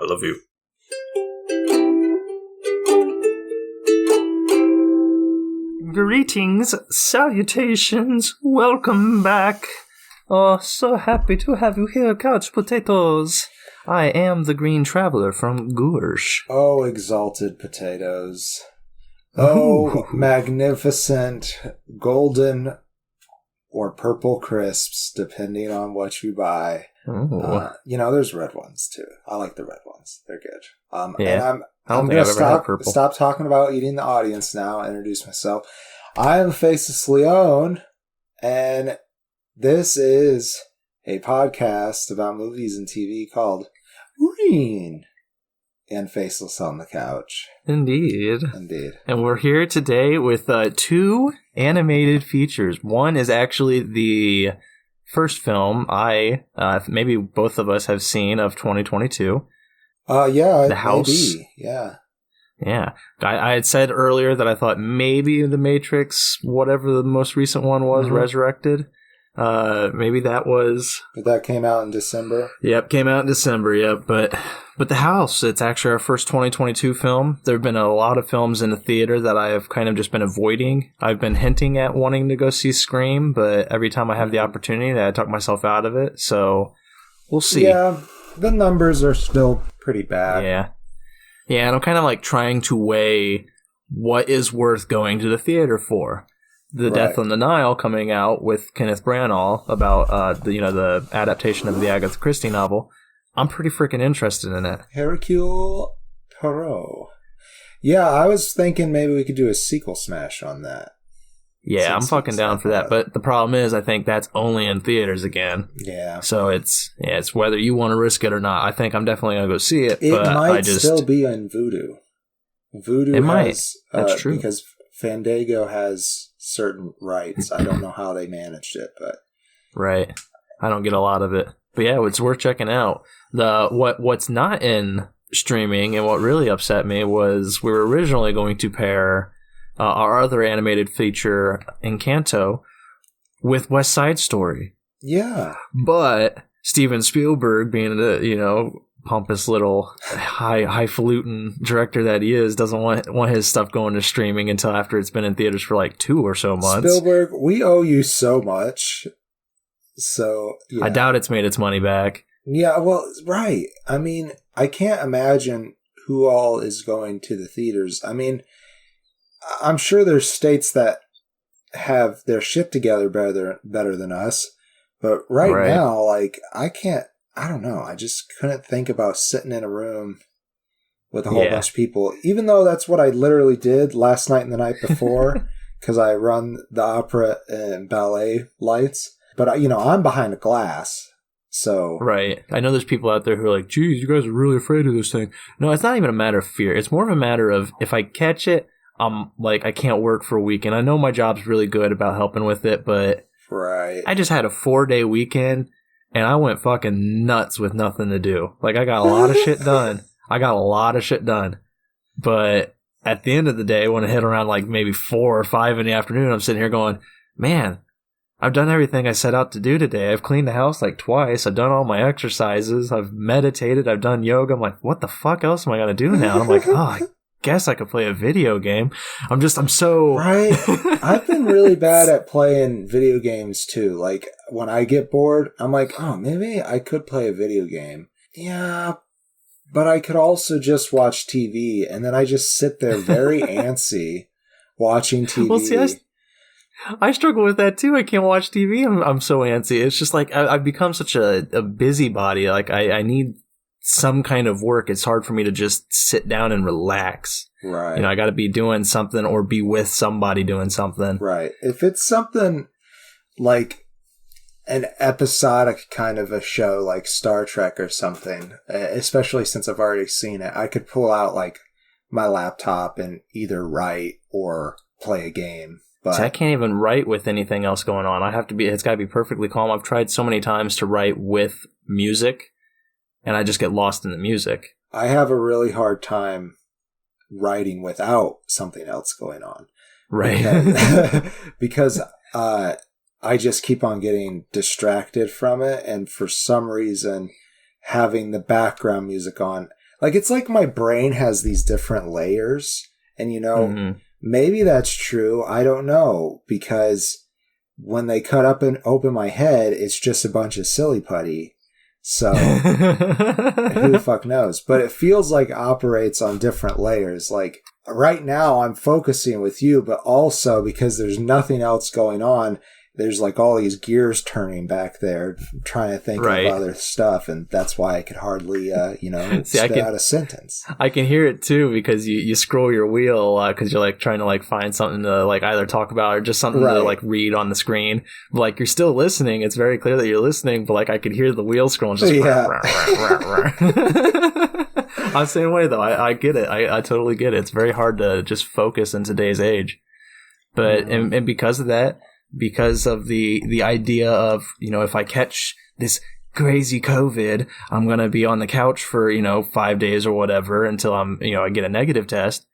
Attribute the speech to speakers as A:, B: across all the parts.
A: I love you. Greetings, salutations, welcome back. Oh, so happy to have you here, Couch Potatoes. I am the Green Traveler from Goursh.
B: Oh, exalted potatoes. Oh, magnificent golden or purple crisps, depending on what you buy. There's red ones, too. I like the red ones. They're good.
A: Yeah.
B: I'm going to stop talking about eating the audience now, introduce myself. I am Faceless Leone, and this is a podcast about movies and TV called Green and Faceless on the Couch.
A: Indeed. And we're here today with two animated features. One is actually the first film maybe both of us have seen of 2022.
B: The
A: House.
B: Maybe. Yeah.
A: I had said earlier that I thought maybe The Matrix, whatever the most recent one was, Resurrected. Maybe that was...
B: But that came out in December?
A: Yep, came out in December, yep. But The House, it's actually our first 2022 film. There have been a lot of films in the theater that I have kind of just been avoiding. I've been hinting at wanting to go see Scream, but every time I have the opportunity, I talk myself out of it. So, we'll see.
B: Yeah, the numbers are still pretty bad.
A: Yeah, and I'm kind of like trying to weigh what is worth going to the theater for. The Death on the Nile coming out with Kenneth Branagh about the adaptation of the Agatha Christie novel. I'm pretty freaking interested in it.
B: Hercule Poirot. Yeah, I was thinking maybe we could do a sequel smash on that.
A: Yeah, I'm fucking down for that. But the problem is, I think that's only in theaters again.
B: Yeah.
A: So it's whether you want to risk it or not. I think I'm definitely going to go see it.
B: It might still be on Vudu. Vudu
A: might. That's true.
B: Because Fandango has certain rights. I don't know how they managed it, but...
A: Right. I don't get a lot of it. But yeah, it's worth checking out. What's not in streaming and what really upset me was we were originally going to pair... our other animated feature, Encanto, with West Side Story.
B: Yeah.
A: But Steven Spielberg, being the, pompous little highfalutin director that he is, doesn't want his stuff going to streaming until after it's been in theaters for like 2 or so months.
B: Spielberg, we owe you so much. So, yeah.
A: I doubt it's made its money back.
B: Yeah, well, right. I mean, I can't imagine who all is going to the theaters. I mean... I'm sure there's states that have their shit together better than us, but right now, like, I don't know, I just couldn't think about sitting in a room with a whole bunch of people, even though that's what I literally did last night and the night before, because I run the opera and ballet lights, but, I'm behind a glass. So
A: right. I know there's people out there who are like, geez, you guys are really afraid of this thing. No, it's not even a matter of fear. It's more of a matter of if I catch it, I can't work for a week, and I know my job's really good about helping with it, but I just had a 4-day weekend, and I went fucking nuts with nothing to do. Like, I got a lot of shit done. But at the end of the day, when I hit around like maybe 4 or 5 in the afternoon, I'm sitting here going, man, I've done everything I set out to do today. I've cleaned the house like twice. I've done all my exercises. I've meditated. I've done yoga. I'm like, what the fuck else am I going to do now? And I'm like, I guess I could play a video game. I'm so...
B: Right. I've been really bad at playing video games too. Like, when I get bored, I'm like, oh, maybe I could play a video game. Yeah, but I could also just watch TV, and then I just sit there very antsy watching TV.
A: Well, see, I struggle with that too. I can't watch TV. I'm so antsy. It's just like I've become such a busybody. Like, I need some kind of work. It's hard for me to just sit down and relax.
B: Right.
A: I got to be doing something or be with somebody doing something.
B: Right. If it's something like an episodic kind of a show like Star Trek or something, especially since I've already seen it, I could pull out like my laptop and either write or play a game. But
A: see, I can't even write with anything else going on. It's got to be perfectly calm. I've tried so many times to write with music, and I just get lost in the music.
B: I have a really hard time writing without something else going on.
A: Right.
B: Because I just keep on getting distracted from it. And for some reason, having the background music on, Like, it's like my brain has these different layers. And, maybe that's true. I don't know. Because when they cut up and open my head, it's just a bunch of silly putty. So who the fuck knows? But it feels like it operates on different layers. Like right now I'm focusing with you, but also because there's nothing else going on, there's like all these gears turning back there trying to think of other stuff, and that's why I could hardly spit out a sentence.
A: I can hear it too because you scroll your wheel because you're like trying to like find something to like either talk about or just something to like read on the screen. But, like you're still listening. It's very clear that you're listening, but like I could hear the wheel scrolling just I'm the same way though. I get it. I totally get it. It's very hard to just focus in today's age. But and because of that, because of the idea of, if I catch this crazy COVID, I'm going to be on the couch for, 5 days or whatever until I get a negative test.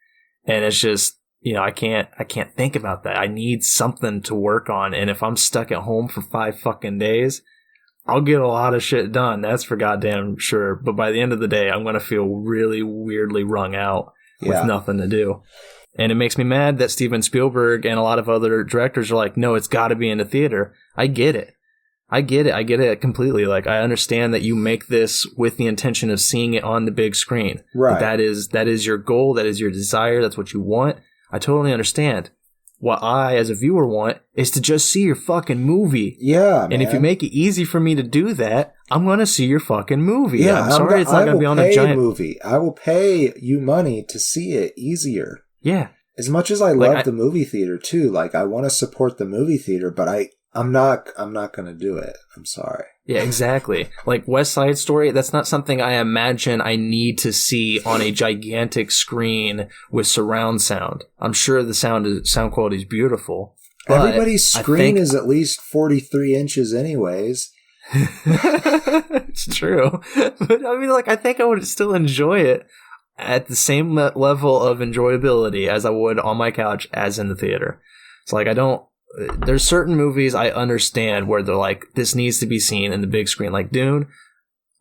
A: And it's just, I can't think about that. I need something to work on. And if I'm stuck at home for 5 fucking days, I'll get a lot of shit done. That's for goddamn sure. But by the end of the day, I'm going to feel really weirdly wrung out with nothing to do. And it makes me mad that Steven Spielberg and a lot of other directors are like, no, it's got to be in the theater. I get it. I get it completely. Like, I understand that you make this with the intention of seeing it on the big screen.
B: Right.
A: That is your goal. That is your desire. That's what you want. I totally understand. What I, as a viewer, want is to just see your fucking movie.
B: Yeah, man.
A: And if you make it easy for me to do that, I'm going to see your fucking movie. Yeah, I'm sorry it's not going to be on a giant
B: movie. I will pay you money to see it easier.
A: Yeah.
B: As much as I love the movie theater too, like I want to support the movie theater, but I'm not going to do it. I'm sorry.
A: Yeah, exactly. Like West Side Story, that's not something I imagine I need to see on a gigantic screen with surround sound. I'm sure the sound quality is beautiful.
B: Everybody's screen is at least 43 inches anyways.
A: It's true. But I mean, I think I would still enjoy it at the same level of enjoyability as I would on my couch as in the theater. It's like there's certain movies I understand where they're like, this needs to be seen in the big screen. Like Dune,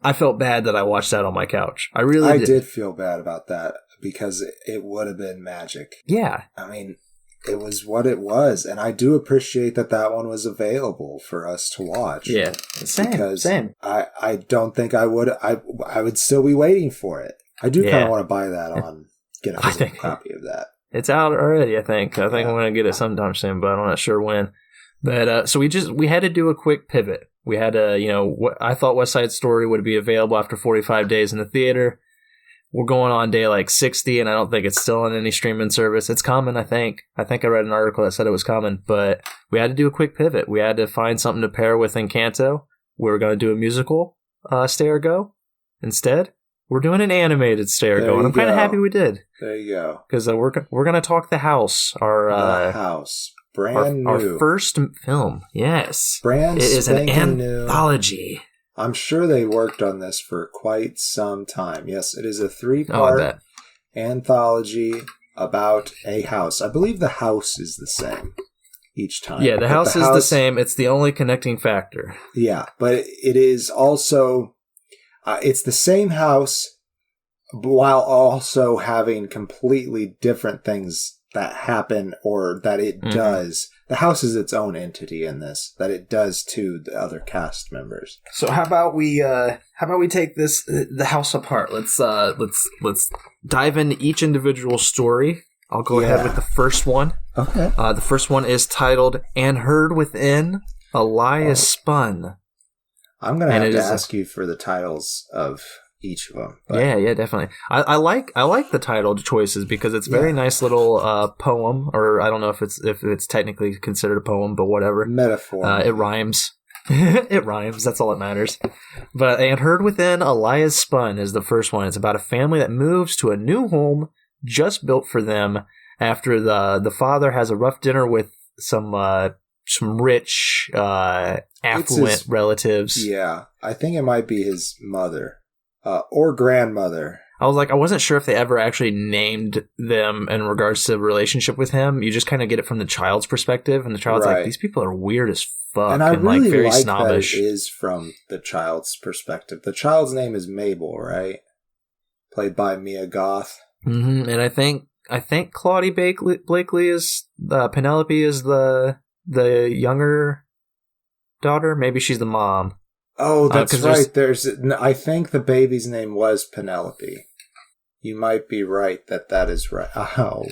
A: I felt bad that I watched that on my couch. I did
B: feel bad about that because it would have been magic.
A: Yeah.
B: I mean, it was what it was, and I do appreciate that one was available for us to watch.
A: Yeah, same.
B: I don't think I would still be waiting for it. I do kind of want to buy that get a physical copy of that.
A: It's out already, I think. I think I'm going to get it sometime soon, but I'm not sure when. But so we had to do a quick pivot. We had to, I thought West Side Story would be available after 45 days in the theater. We're going on day 60, and I don't think it's still on any streaming service. It's coming, I think. I think I read an article that said it was coming, but we had to do a quick pivot. We had to find something to pair with Encanto. We were going to do a musical Stay or Go instead. We're doing an animated Stay or Go, and I'm kind of happy we did.
B: There you go.
A: Because we're going to talk The House.
B: The House. Brand new.
A: Our first film, yes.
B: Brand
A: It is an
B: new.
A: anthology.
B: I'm sure they worked on this for quite some time. Yes, it is a 3-part anthology about a house. I believe the house is the same each time.
A: Yeah, the house is the same. It's the only connecting factor.
B: Yeah, but it is also... it's the same house while also having completely different things that happen or that it does. The house is its own entity in this that it does to the other cast members.
A: So how about we take the house apart? Let's dive into each individual story. I'll go ahead with the first one.
B: Okay.
A: The first one is titled "And Heard Within, Elias Spun."
B: I'm going to have to ask you for the titles of each of them.
A: But. Yeah, definitely. I like the title choices because it's very nice little poem, or I don't know if it's technically considered a poem, but whatever.
B: Metaphor.
A: It rhymes. It rhymes. That's all that matters. But "And Heard Within, Elias Spun" is the first one. It's about a family that moves to a new home just built for them after the father has a rough dinner with some rich, affluent relatives.
B: Yeah, I think it might be his mother or grandmother.
A: I wasn't sure if they ever actually named them in regards to the relationship with him. You just kind of get it from the child's perspective, and the child's like, these people are weird as fuck,
B: and I really
A: very
B: like
A: snobbish.
B: That it is from the child's perspective. The child's name is Mabel, right? played by Mia Goth.
A: Mm-hmm. And I think Claudia Blakely is Penelope is the younger daughter. Maybe she's the mom.
B: Oh, that's right. I think the baby's name was Penelope. You might be right that is right. Oh,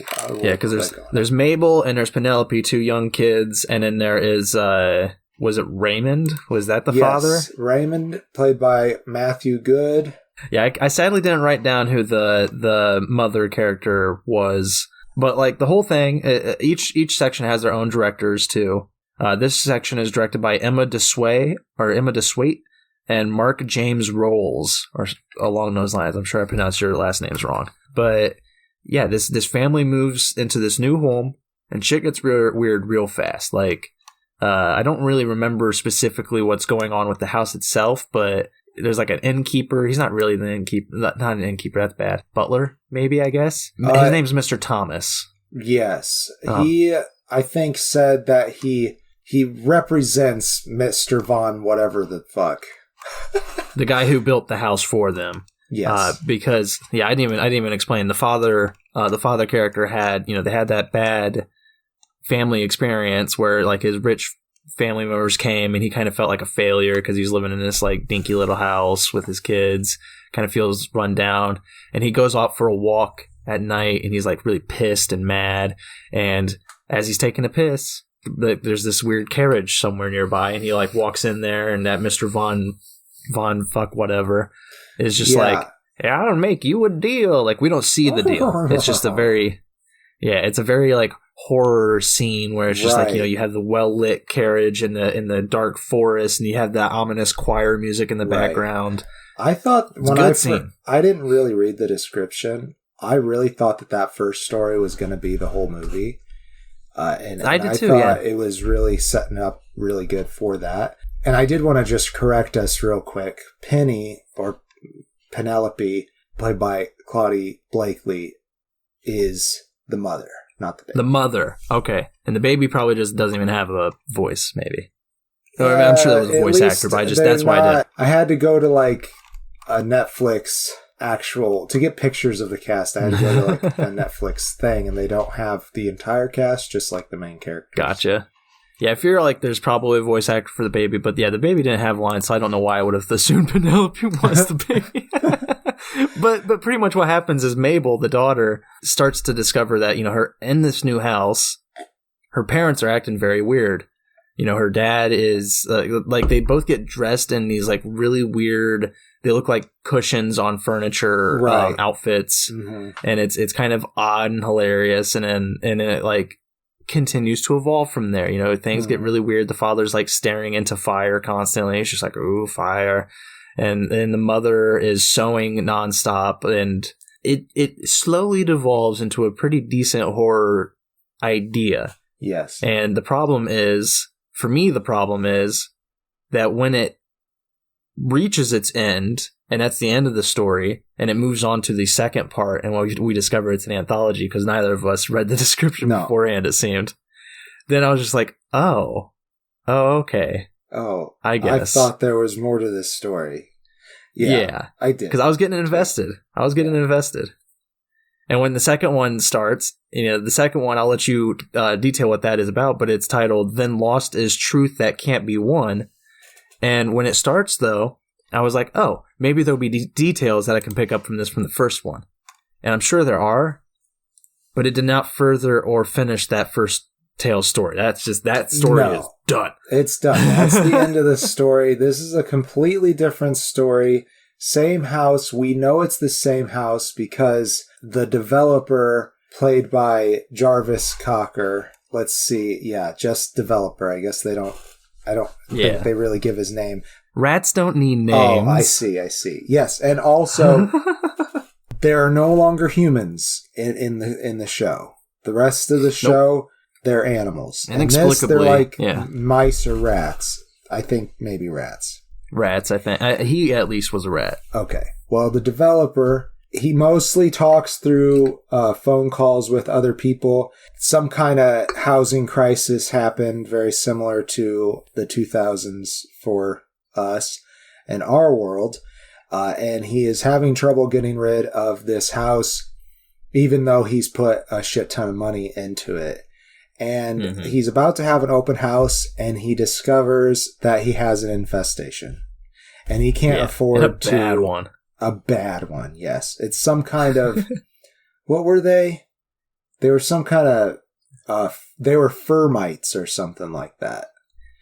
A: yeah, because there's Mabel and there's Penelope, 2 young kids, and then there is was it Raymond? Was that the father?
B: Yes, Raymond, played by Matthew Good.
A: Yeah, I sadly didn't write down who the mother character was, but like the whole thing, each section has their own directors too. This section is directed by Emma DeSwaite and Mark James Rolls, or along those lines. I'm sure I pronounced your last names wrong, but yeah, this family moves into this new home, and shit gets weird real fast. Like, I don't really remember specifically what's going on with the house itself, but there's like an innkeeper. He's not really the innkeeper. Not an innkeeper. That's bad. Butler, maybe, I guess. His name's Mr. Thomas.
B: Yes. He, I think, said that he represents Mr. Von whatever the fuck.
A: The guy who built the house for them.
B: Yes.
A: Because, I didn't even explain. The father character had, they had that bad family experience where like his rich family members came and he kind of felt like a failure because he's living in this like dinky little house with his kids, kind of feels run down, and he goes out for a walk at night and he's like really pissed and mad, and as he's taking a piss, there's this weird carriage somewhere nearby, and he like walks in there, and that Mr. Von fuck whatever is just like, hey, I'll make you a deal. Like, we don't see the deal. It's just it's a very like horror scene where it's just like, you have the well-lit carriage in the dark forest, and you have that ominous choir music in the background.
B: I thought I didn't really read the description. I really thought that first story was going to be the whole movie. And I did too, thought it was really setting up really good for that. And I did want to just correct us real quick. Penny, or Penelope, played by Claudia Blakely, is the mother, not the baby.
A: The mother, okay. And the baby probably just doesn't even have a voice, maybe. I'm sure there was a voice actor, but that's why I did.
B: I had to go to like a Netflix to get pictures of the cast. I had to go to like a Netflix thing, and they don't have the entire cast, just like the main characters.
A: Gotcha. Yeah, I feel like there's probably a voice actor for the baby, but yeah, the baby didn't have lines, so I don't know why I would have assumed Penelope was the baby. But pretty much what happens is Mabel, the daughter, starts to discover that, her in this new house, her parents are acting very weird. Her dad is like they both get dressed in these like really weird, they look like cushions on furniture outfits, and it's kind of odd and hilarious, and then it like continues to evolve from there. Things get really weird. The father's like staring into fire constantly. It's just like, ooh, fire. And then the mother is sewing nonstop, and it slowly devolves into a pretty decent horror idea.
B: Yes.
A: And the problem is that when it reaches its end, and that's the end of the story, and it moves on to the second part, and we discover it's an anthology because neither of us read the description beforehand, it seemed. Then I was just like, oh, okay.
B: Oh,
A: I guess.
B: I thought there was more to this story. Yeah. I did.
A: Because I was getting invested. And when the second one starts, the second one, I'll let you detail what that is about, but it's titled, Then Lost is Truth That Can't Be Won. And when it starts, though, I was like, oh, maybe there'll be details that I can pick up from the first one. And I'm sure there are, but it did not further or finish that first tale story. That story is done.
B: It's done. That's the end of the story. This is a completely different story. Same house. We know it's the same house because the developer, played by Jarvis Cocker, let's see. Yeah, just developer. I guess I don't think they really give his name.
A: Rats don't need names.
B: Oh, I see. Yes, and also there are no longer humans in the show. The rest of the show, they're animals.
A: Inexplicably,
B: they're like mice or rats. I think maybe rats.
A: Rats, I think. He at least was a rat.
B: Okay. Well, the developer, he mostly talks through phone calls with other people. Some kind of housing crisis happened, very similar to the 2000s for us and our world. and he is having trouble getting rid of this house, even though he's put a shit ton of money into it. And he's about to have an open house, and he discovers that he has an infestation. And he can't afford
A: a bad one.
B: A bad one, yes. It's some kind of... what were they? They were some kind of... they were fur mites or something like that.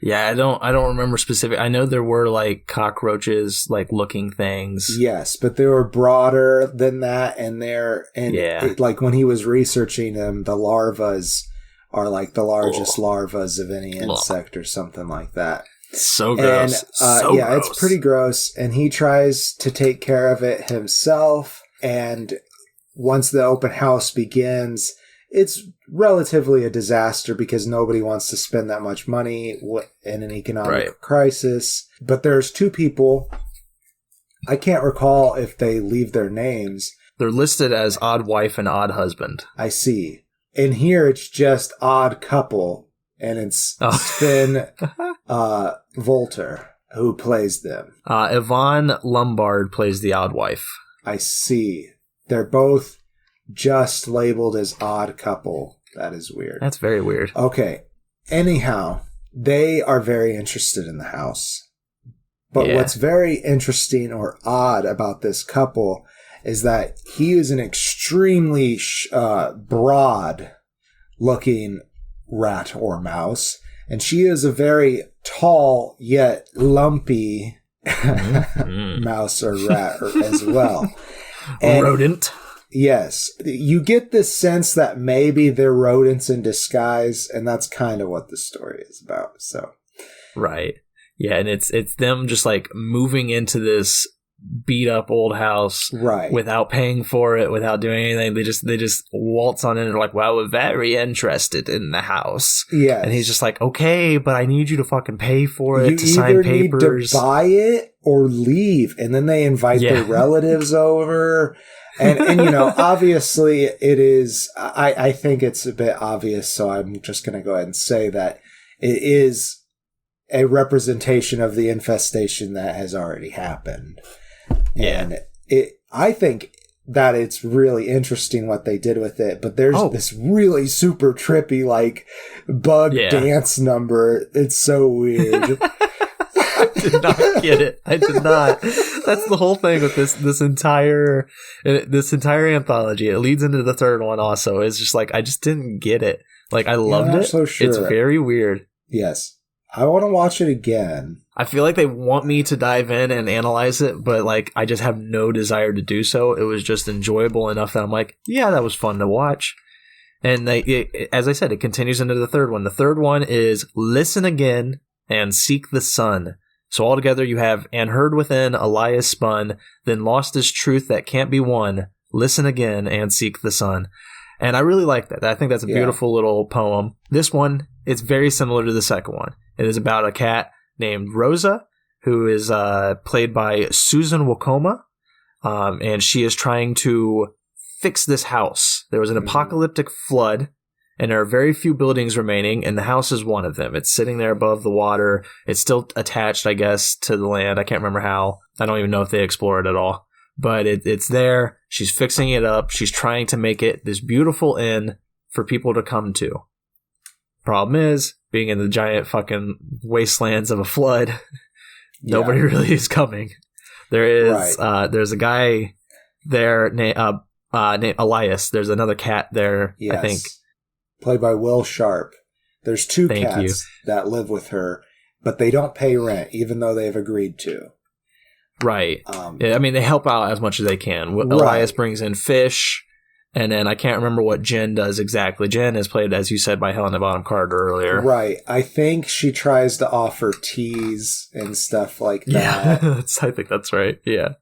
A: Yeah, I don't remember specific. I know there were like cockroaches, like looking things.
B: Yes, but they were broader than that, and like when he was researching them, the larvas are like the largest larvas of any insect or something like that.
A: So gross. And gross.
B: It's pretty gross. And he tries to take care of it himself. And once the open house begins, it's relatively a disaster because nobody wants to spend that much money in an economic crisis. But there's two people. I can't recall if they leave their names.
A: They're listed as odd wife and odd husband.
B: I see. In here, it's just odd couple, and it's Sven Volter who plays them.
A: Yvonne Lombard plays the odd wife.
B: I see. They're both just labeled as odd couple. That is weird.
A: That's very weird.
B: Okay. Anyhow, they are very interested in the house. But what's very interesting or odd about this couple is that he is an extremely broad-looking rat or mouse, and she is a very tall yet lumpy mouse or rat as well. And
A: rodent.
B: Yes. You get this sense that maybe they're rodents in disguise, and that's kind of what the story is about. So,
A: right. Yeah, and it's them just like moving into this beat up old house without paying for it, without doing anything. They just waltz on in and are like, well, we're very interested in the house.
B: Yeah.
A: And he's just like, okay, but I need you to fucking pay for it to sign papers.
B: You either need to buy it or leave. And then they invite their relatives over. And you know, obviously it is, I think it's a bit obvious, so I'm just going to go ahead and say that it is a representation of the infestation that has already happened.
A: Yeah.
B: And I think that it's really interesting what they did with it, but there's this really super trippy, like, bug dance number. It's so weird.
A: I did not get it. I did not. That's the whole thing with this entire anthology. It leads into the third one also. It's just like, I just didn't get it. Like, I loved it.
B: So sure.
A: It's very weird.
B: Yes. I want to watch it again.
A: I feel like they want me to dive in and analyze it, but like I just have no desire to do so. It was just enjoyable enough that I'm like, yeah, that was fun to watch. And as I said, it continues into the third one. The third one is Listen Again and Seek the Sun. So altogether you have And Heard Within, Elias Spun, then Lost is Truth That Can't Be Won, Listen Again and Seek the Sun. And I really like that. I think that's a beautiful little poem. This one, it's very similar to the second one. It is about a cat named Rosa, who is played by Susan Wokoma, and she is trying to fix this house. There was an apocalyptic flood, and there are very few buildings remaining, and the house is one of them. It's sitting there above the water. It's still attached, I guess, to the land. I can't remember how. I don't even know if they explore it at all. But it's there. She's fixing it up. She's trying to make it this beautiful inn for people to come to. Problem is, being in the giant fucking wastelands of a flood, nobody really is coming. There is there's a guy there named Elias. There's another cat there, I think.
B: Played by Will Sharp. There's two cats that live with her, but they don't pay rent, even though they've agreed to.
A: Right. I mean, they help out as much as they can. Elias brings in fish. And then I can't remember what Jen does exactly. Jen is played, as you said, by Helena Bonham Carter earlier.
B: Right. I think she tries to offer teas and stuff like that.
A: Yeah, I think that's right. Yeah.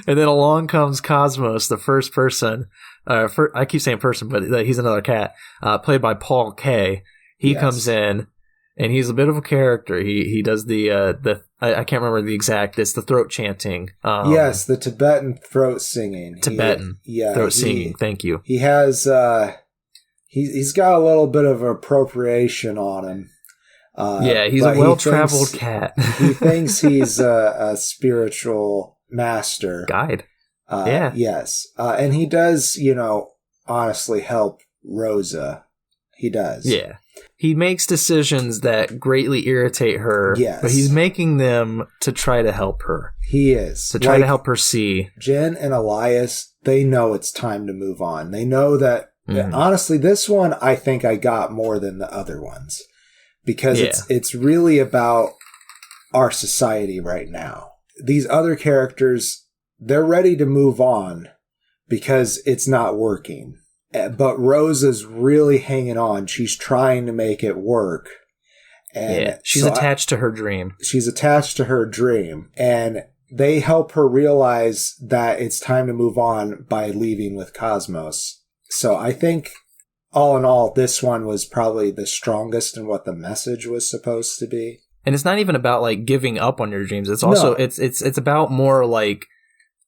A: And then along comes Cosmos, the first person. I keep saying person, but he's another cat, played by Paul Kay. He comes in, and he's a bit of a character. He does the I can't remember the exact. It's the throat chanting.
B: Yes, the Tibetan throat singing.
A: Throat singing. Thank you.
B: He has he's got a little bit of appropriation on him.
A: He's a well-traveled cat.
B: He thinks he's a spiritual master.
A: Guide. Yeah.
B: Yes. And he does, honestly help Rosa. He does.
A: Yeah. He makes decisions that greatly irritate her,
B: Yes.
A: but he's making them to try to help her.
B: He is.
A: To try to help her see.
B: Jen and Elias, they know it's time to move on. They know that, honestly, this one I think I got more than the other ones. Because it's really about our society right now. These other characters, they're ready to move on because it's not working. But Rosa's really hanging on. She's trying to make it work. And
A: she's attached to her dream.
B: She's attached to her dream. And they help her realize that it's time to move on by leaving with Cosmos. So I think, all in all, this one was probably the strongest in what the message was supposed to be.
A: And it's not even about, like, giving up on your dreams. It's also, it's about more, like,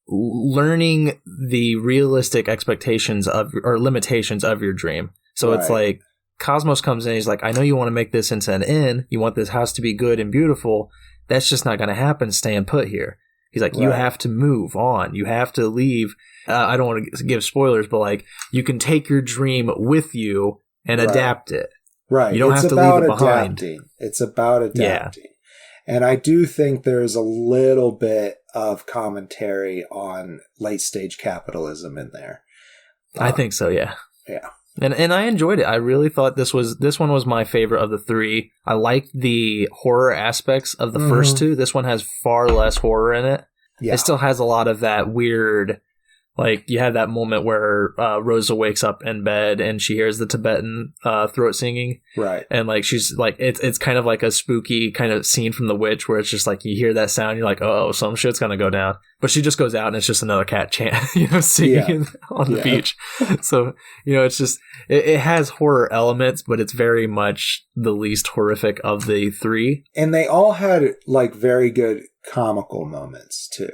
A: learning the realistic expectations of or limitations of your dream. So It's like Cosmos comes in, he's like, I know you want to make this into an inn, you want this house to be good and beautiful, that's just not going to happen staying put here. He's like, you have to move on, you have to leave. I don't want to give spoilers, but like, you can take your dream with you and adapt it. You don't have to leave it behind.
B: It's about adapting. And I do think there's a little bit of commentary on late stage capitalism in there.
A: I think so, yeah.
B: Yeah.
A: And I enjoyed it. I really thought this one was my favorite of the three. I liked the horror aspects of the first two. This one has far less horror in it. Yeah. It still has a lot of that weird, like, you have that moment where Rosa wakes up in bed and she hears the Tibetan throat singing.
B: Right.
A: And, like, she's, like, it's kind of like a spooky kind of scene from The Witch where it's just, like, you hear that sound, you're like, oh, some shit's gonna go down. But she just goes out and it's just another cat singing on the beach. So, it's just, it has horror elements, but it's very much the least horrific of the three. And
B: they all had, like, very good comical moments, too.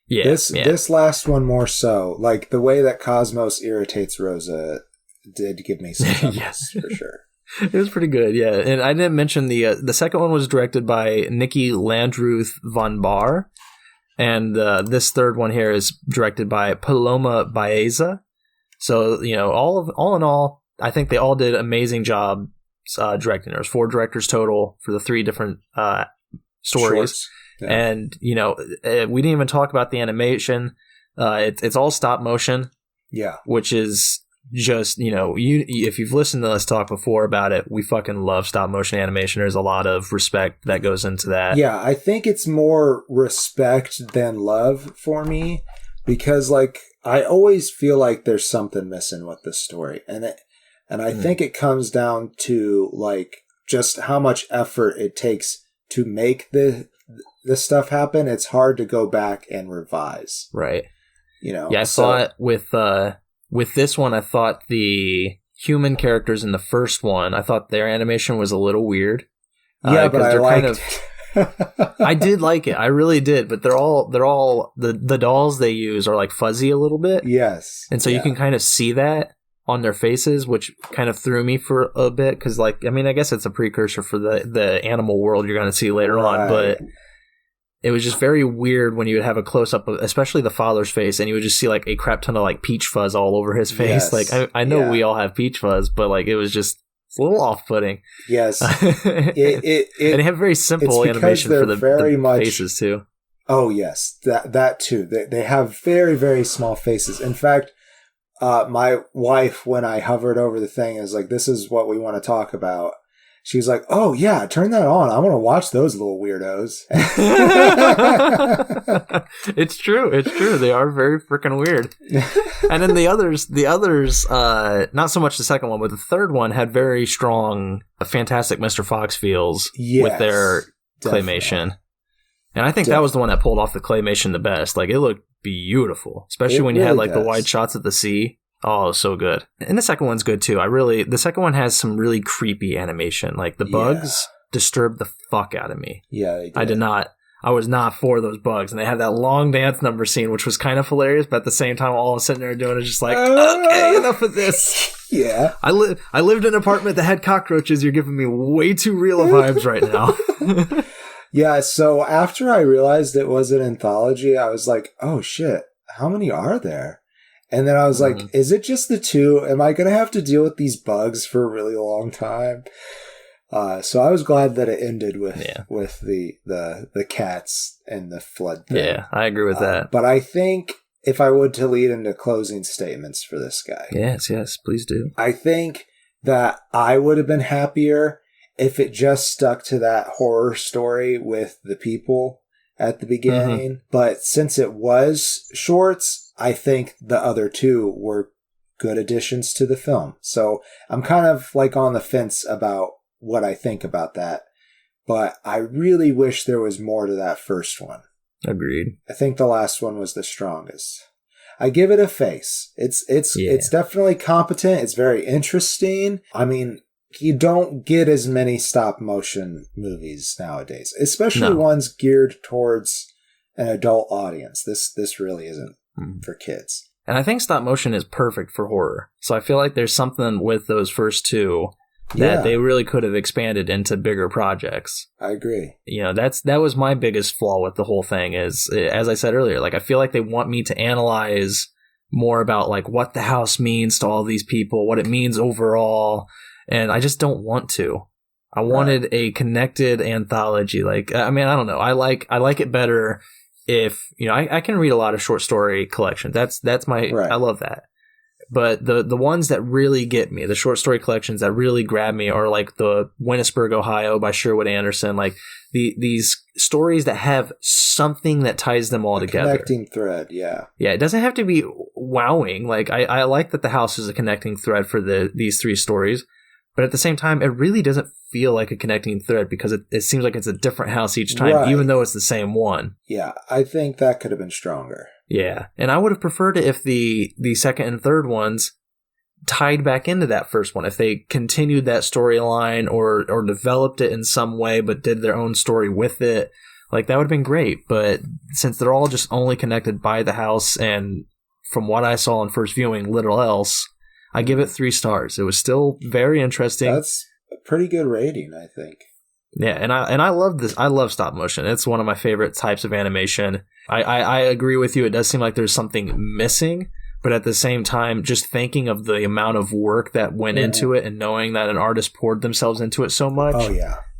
A: Yeah,
B: this last one more so. Like, the way that Cosmos irritates Rosa did give me some chuckles, for sure.
A: It was pretty good, yeah. And I didn't mention the second one was directed by Nikki Landruth von Baar, and this third one here is directed by Paloma Baeza. So, all in all, I think they all did amazing job directing. There's 4 directors total for the 3 different stories.
B: Shorts. Yeah.
A: And, we didn't even talk about the animation. It's all stop motion.
B: Yeah.
A: Which is just, if you've listened to us talk before about it, we fucking love stop motion animation. There's a lot of respect that goes into that.
B: Yeah, I think it's more respect than love for me because, like, I always feel like there's something missing with this story. And I think it comes down to, like, just how much effort it takes to make this stuff happen. It's hard to go back and revise.
A: Right. Yeah, I saw it with this one. I thought the human characters in the first one, I thought their animation was a little weird.
B: Yeah, but I liked it.
A: I did like it. I really did. But they're all the dolls they use are like fuzzy a little bit.
B: Yes.
A: And so you can kind of see that on their faces, which kind of threw me for a bit. Because, like, I mean, I guess it's a precursor for the animal world you're going to see later on. But it was just very weird when you would have a close-up of, especially the father's face, and you would just see, like, a crap ton of, like, peach fuzz all over his face. Yes. Like, I know we all have peach fuzz, but, like, it was just a little off-putting.
B: Yes.
A: And they have very simple animation for the faces, too.
B: Oh, yes. That too. They have very, very small faces. In fact, my wife, when I hovered over the thing, is like, this is what we want to talk about. She's like, oh, yeah, turn that on. I want to watch those little weirdos.
A: It's true. It's true. They are very freaking weird. And then the others, not so much the second one, but the third one had very strong Fantastic Mr. Fox feels with their claymation. And I think that was the one that pulled off the claymation the best. Like, it looked beautiful, especially when you had, like, the wide shots of the sea. Oh, so good. And the second one's good too. The second one has some really creepy animation. Like, the bugs disturbed the fuck out of me.
B: Yeah, they did.
A: I was not for those bugs. And they had that long dance number scene, which was kind of hilarious, but at the same time, all I was sitting there doing is just like, okay, enough of this.
B: Yeah.
A: I lived in an apartment that had cockroaches. You're giving me way too real vibes right now.
B: Yeah, so after I realized it was an anthology, I was like, oh shit, how many are there? And then I was like, is it just the two? Am I going to have to deal with these bugs for a really long time? So I was glad that it ended with the cats and the flood thing.
A: Yeah, I agree with that.
B: But I think if I were to lead into closing statements for this guy.
A: Yes, please do.
B: I think that I would have been happier if it just stuck to that horror story with the people at the beginning. But since it was shorts, I think the other two were good additions to the film. So I'm kind of like on the fence about what I think about that. But I really wish there was more to that first one.
A: Agreed.
B: I think the last one was the strongest. I give it a face. It's definitely competent. It's very interesting. I mean, you don't get as many stop motion movies nowadays, especially ones geared towards an adult audience. This really isn't for kids.
A: And I think stop motion is perfect for horror. So I feel like there's something with those first two that they really could have expanded into bigger projects.
B: I agree.
A: You know, that was my biggest flaw with the whole thing is, as I said earlier, like I feel like they want me to analyze more about like what the house means to all these people, what it means overall, and I just don't want to. I wanted a connected anthology. Like, I mean, I don't know. I like it better if, you know, I can read a lot of short story collections. That's my, I love that. But the ones that really get me, the short story collections that really grab me are like the Winnisburg, Ohio by Sherwood Anderson. Like these stories that have something that ties them all together.
B: Connecting thread, yeah.
A: Yeah, it doesn't have to be wowing. Like I like that the house is a connecting thread for these three stories. But at the same time, it really doesn't feel like a connecting thread because it seems like it's a different house each time, even though it's the same one.
B: Yeah, I think that could have been stronger.
A: Yeah, and I would have preferred it if the second and third ones tied back into that first one. If they continued that storyline or developed it in some way but did their own story with it, like that would have been great. But since they're all just only connected by the house and from what I saw in first viewing, little else, I give it 3 stars. It was still very interesting.
B: That's a pretty good rating, I think.
A: Yeah, and I love this. I love stop motion. It's one of my favorite types of animation. I agree with you. It does seem like there's something missing, but at the same time, just thinking of the amount of work that went into it and knowing that an artist poured themselves into it so much,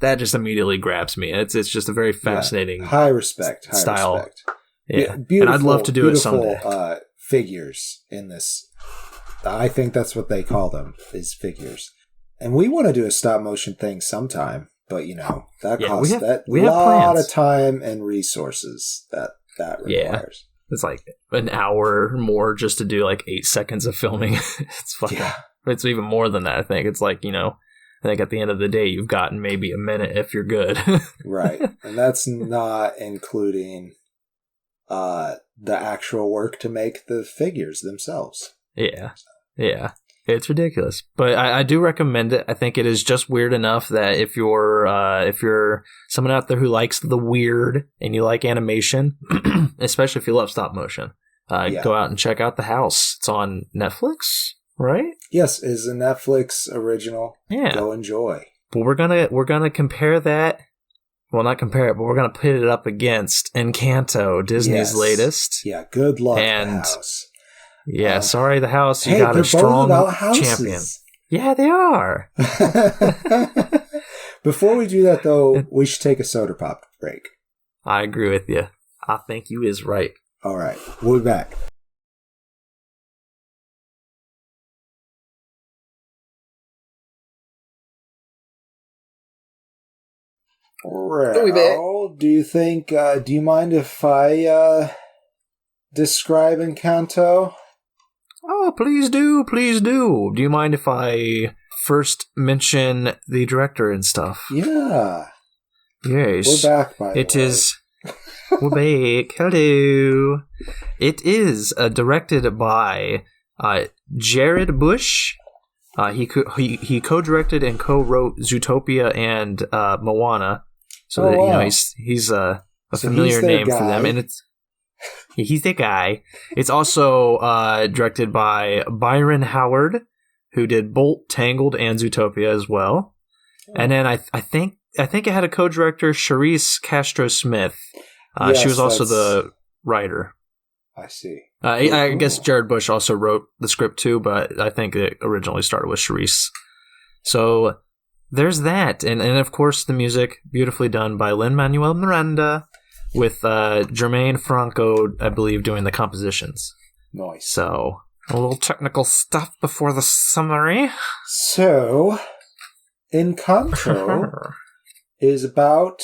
A: that just immediately grabs me. It's just a very fascinating
B: high respect
A: style.
B: Respect.
A: Yeah, and I'd love to do it someday.
B: Figures in this. I think that's what they call them, is figures. And we want to do a stop motion thing sometime, but you know, that costs a lot of time and resources that requires. Yeah.
A: It's like an hour more just to do like 8 seconds of filming. It's fucking, it's even more than that. I think it's like, you know, I think at the end of the day, you've gotten maybe a minute if you're good.
B: Right. And that's not including the actual work to make the figures themselves.
A: Yeah. Yeah. It's ridiculous, but I do recommend it. I think it is just weird enough that if you're someone out there who likes the weird and you like animation, especially if you love stop motion, go out and check out The House. It's on Netflix, right?
B: Yes, it's a Netflix original.
A: Yeah,
B: go enjoy.
A: But we're gonna compare that. Well, not compare it, but we're gonna put it up against Encanto, Disney's latest.
B: Yeah, good luck, The House.
A: Yeah, sorry, The House. You got a strong champion. Yeah, they are.
B: Before we do that, though, we should take a soda pop break.
A: I agree with you. I think you is right.
B: All right, we'll be back. Well, do you think? Do you mind if I describe Encanto?
A: Oh, please do, please do. Do you mind if I first mention the director and stuff?
B: Yeah.
A: Yes.
B: We're back, by the way.
A: It is. We're back. Hello. It is directed by Jared Bush. He co-directed and co-wrote Zootopia and Moana. So that, you know, he's a familiar name for them, and it's. He's the guy. It's also directed by Byron Howard, who did Bolt, Tangled, and Zootopia as well. And then I think I think it had a co-director, Charisse Castro Smith.
B: Yes,
A: she was also the writer.
B: I see.
A: I guess Jared Bush also wrote the script too, but I think it originally started with Charisse. So there's that. And of course the music, beautifully done by Lin-Manuel Miranda, with Jermaine Franco, I believe, doing the compositions.
B: Nice.
A: So, a little technical stuff before the summary.
B: So, Encanto is about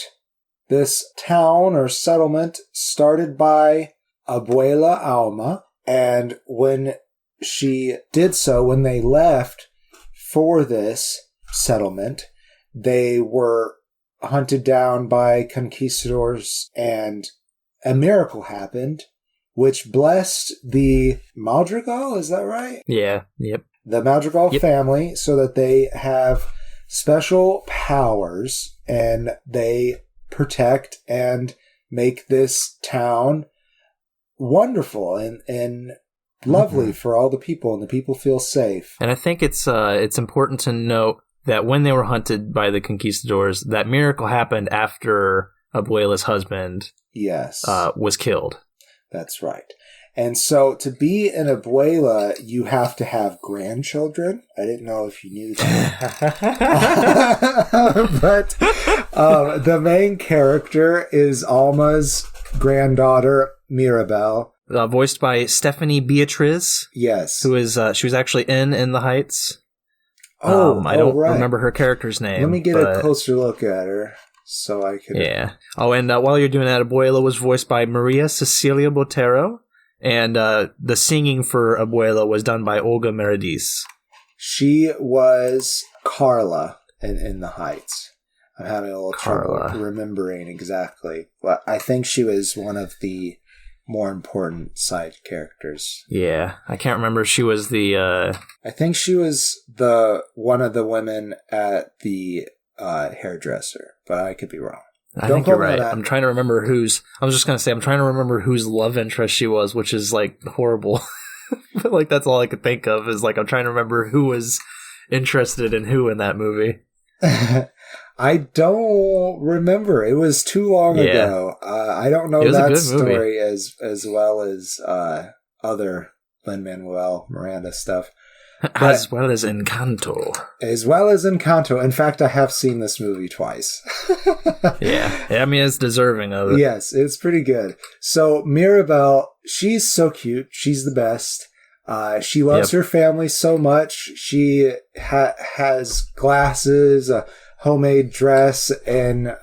B: this town or settlement started by Abuela Alma, and when she did so, when they left for this settlement, they were hunted down by conquistadors, and a miracle happened, which blessed the Madrigal, is that right?
A: Yeah, yep.
B: The Madrigal family, so that they have special powers, and they protect and make this town wonderful and lovely for all the people, and the people feel safe.
A: And I think it's important to note that when they were hunted by the conquistadors, that miracle happened after Abuela's husband was killed.
B: That's right. And so to be an abuela, you have to have grandchildren. I didn't know if you knew that. But the main character is Alma's granddaughter, Mirabel.
A: Voiced by Stephanie Beatriz.
B: Yes.
A: Who is, she was actually in The Heights. I don't remember her character's name.
B: Let me get a closer look at her so I can...
A: Yeah. Oh, and while you're doing that, Abuela was voiced by Maria Cecilia Botero, and the singing for Abuela was done by Olga Meredith.
B: She was Carla in The Heights. I'm having a little trouble remembering exactly. But I think she was one of the more important side characters.
A: Yeah, I can't remember if she was the...
B: I think she was one of the women at the hairdresser, but I could be wrong.
A: I think you're right. I'm trying to remember I'm trying to remember whose love interest she was, which is, like, horrible. But, like, that's all I could think of is, like, I'm trying to remember who was interested in who in that movie.
B: I don't remember. It was too long ago. I don't know that story as well as other Lin-Manuel Miranda stuff.
A: As well as Encanto.
B: In fact, I have seen this movie twice.
A: Yeah, I mean, it's deserving of it.
B: Yes, it's pretty good. So Mirabel, she's so cute. She's the best. She loves her family so much. She has glasses, a homemade dress, and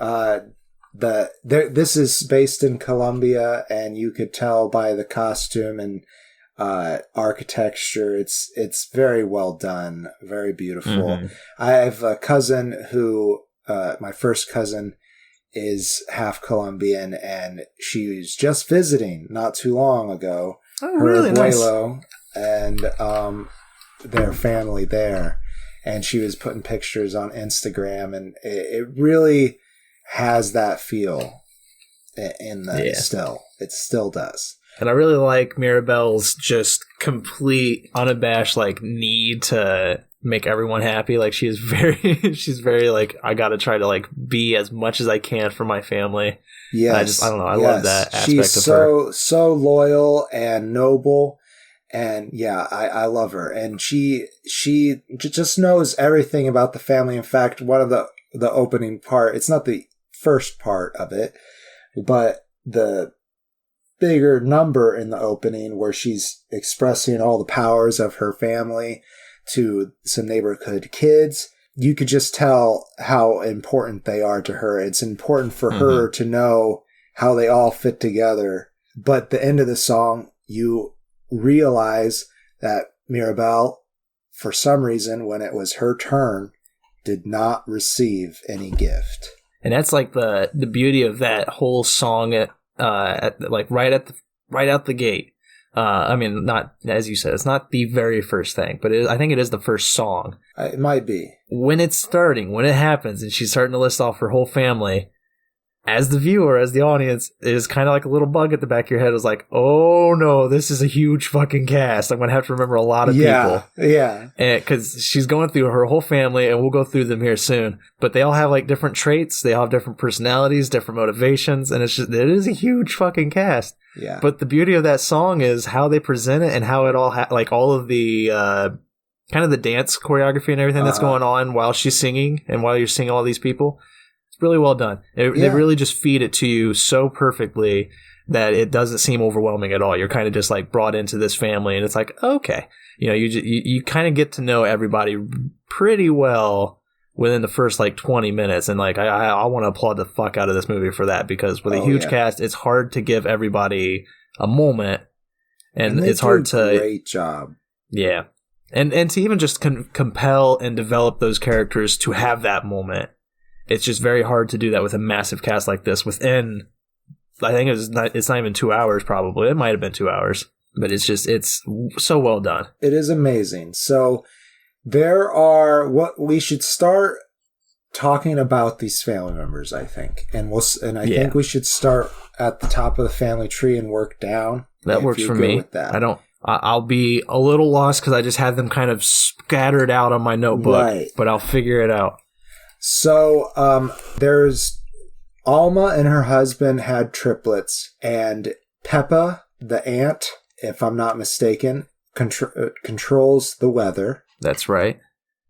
B: this is based in Colombia, and you could tell by the costume and architecture. It's very well done, very beautiful. Mm-hmm. I have a cousin who, my first cousin, is half Colombian, and she was just visiting not too long ago.
A: Oh, really
B: abuelo
A: nice.
B: And their family there, and she was putting pictures on Instagram, and it really has that feel in the still. It still does.
A: And I really like Mirabel's just complete, unabashed, like, need to make everyone happy. Like, she's very, like, I gotta try to, like, be as much as I can for my family.
B: Yes.
A: I don't know. I love that aspect
B: she's
A: of her.
B: She's so loyal and noble. And yeah, I love her. And she just knows everything about the family. In fact, one of the opening part, it's not the first part of it, but the bigger number in the opening where she's expressing all the powers of her family to some neighborhood kids. You could just tell how important they are to her. It's important for her to know how they all fit together. But the end of the song, you realize that Mirabel, for some reason, when it was her turn, did not receive any gift.
A: And that's like the beauty of that whole song right out the gate. I mean, not, as you said, it's not the very first thing, but I think it is the first song.
B: It might be.
A: When it's starting, when it happens, and she's starting to list off her whole family, as the viewer, as the audience, it is kind of like a little bug at the back of your head. It's like, oh no, this is a huge fucking cast. I'm going to have to remember a lot of people.
B: Yeah.
A: Because she's going through her whole family, and we'll go through them here soon. But they all have like different traits. They all have different personalities, different motivations. And it is a huge fucking cast.
B: Yeah.
A: But the beauty of that song is how they present it and how it all, like all of the, kind of the dance choreography and everything that's going on while she's singing and while you're seeing all these people. Really well done. They really just feed it to you so perfectly that it doesn't seem overwhelming at all. You're kind of just like brought into this family, and it's like, okay, you kind of get to know everybody pretty well within the first like 20 minutes. And like, I want to applaud the fuck out of this movie for that, because with a huge cast, it's hard to give everybody a moment, and it's hard to.
B: Great job.
A: Yeah, and to even just compel and develop those characters to have that moment. It's just very hard to do that with a massive cast like this within, I think it's not even 2 hours probably. It might have been 2 hours, but it's so well done.
B: It is amazing. So we should start talking about these family members, I think. And I think we should start at the top of the family tree and work down.
A: That works for me.
B: With that.
A: I'll be a little lost because I just had them kind of scattered out on my notebook, but I'll figure it out.
B: So there's Alma and her husband had triplets, and Peppa, the aunt, if I'm not mistaken, controls the weather.
A: That's right.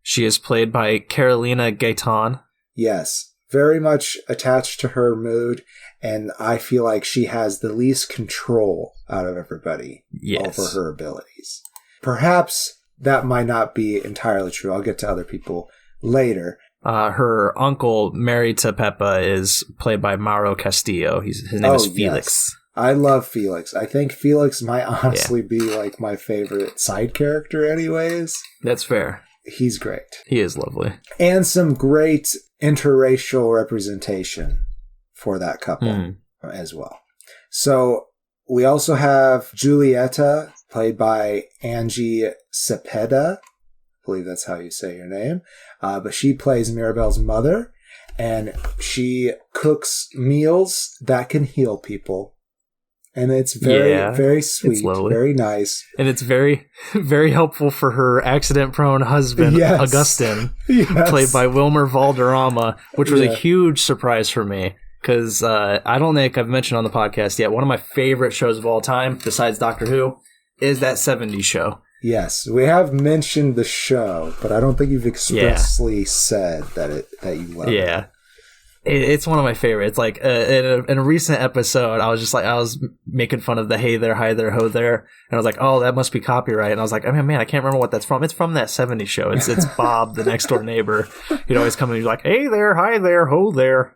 A: She is played by Carolina Gaitan.
B: Yes, very much attached to her mood, and I feel like she has the least control out of everybody over her abilities. Perhaps that might not be entirely true. I'll get to other people later.
A: Her uncle, married to Peppa, is played by Mauro Castillo. His name is Felix.
B: Yes. I love Felix. I think Felix might honestly be like my favorite side character anyways.
A: That's fair.
B: He's great.
A: He is lovely.
B: And some great interracial representation for that couple as well. So we also have Julieta, played by Angie Cepeda. I believe that's how you say your name. But she plays Mirabel's mother, and she cooks meals that can heal people. And it's very sweet, very nice.
A: And it's very, very helpful for her accident-prone husband, Augustin, played by Wilmer Valderrama, which was a huge surprise for me. Because I don't think I've mentioned on the podcast yet, one of my favorite shows of all time, besides Doctor Who, is that 70s show.
B: Yes, we have mentioned the show, but I don't think you've expressly said that you love it.
A: Yeah. It's one of my favorites. Like in a recent episode, I was making fun of the "Hey there, hi there, ho there," and I was like, "Oh, that must be copyright." And I was like, "I mean, man, I can't remember what that's from. It's from that '70s show. It's Bob, the next door neighbor. He'd always come and be like, "Hey there, hi there, ho there."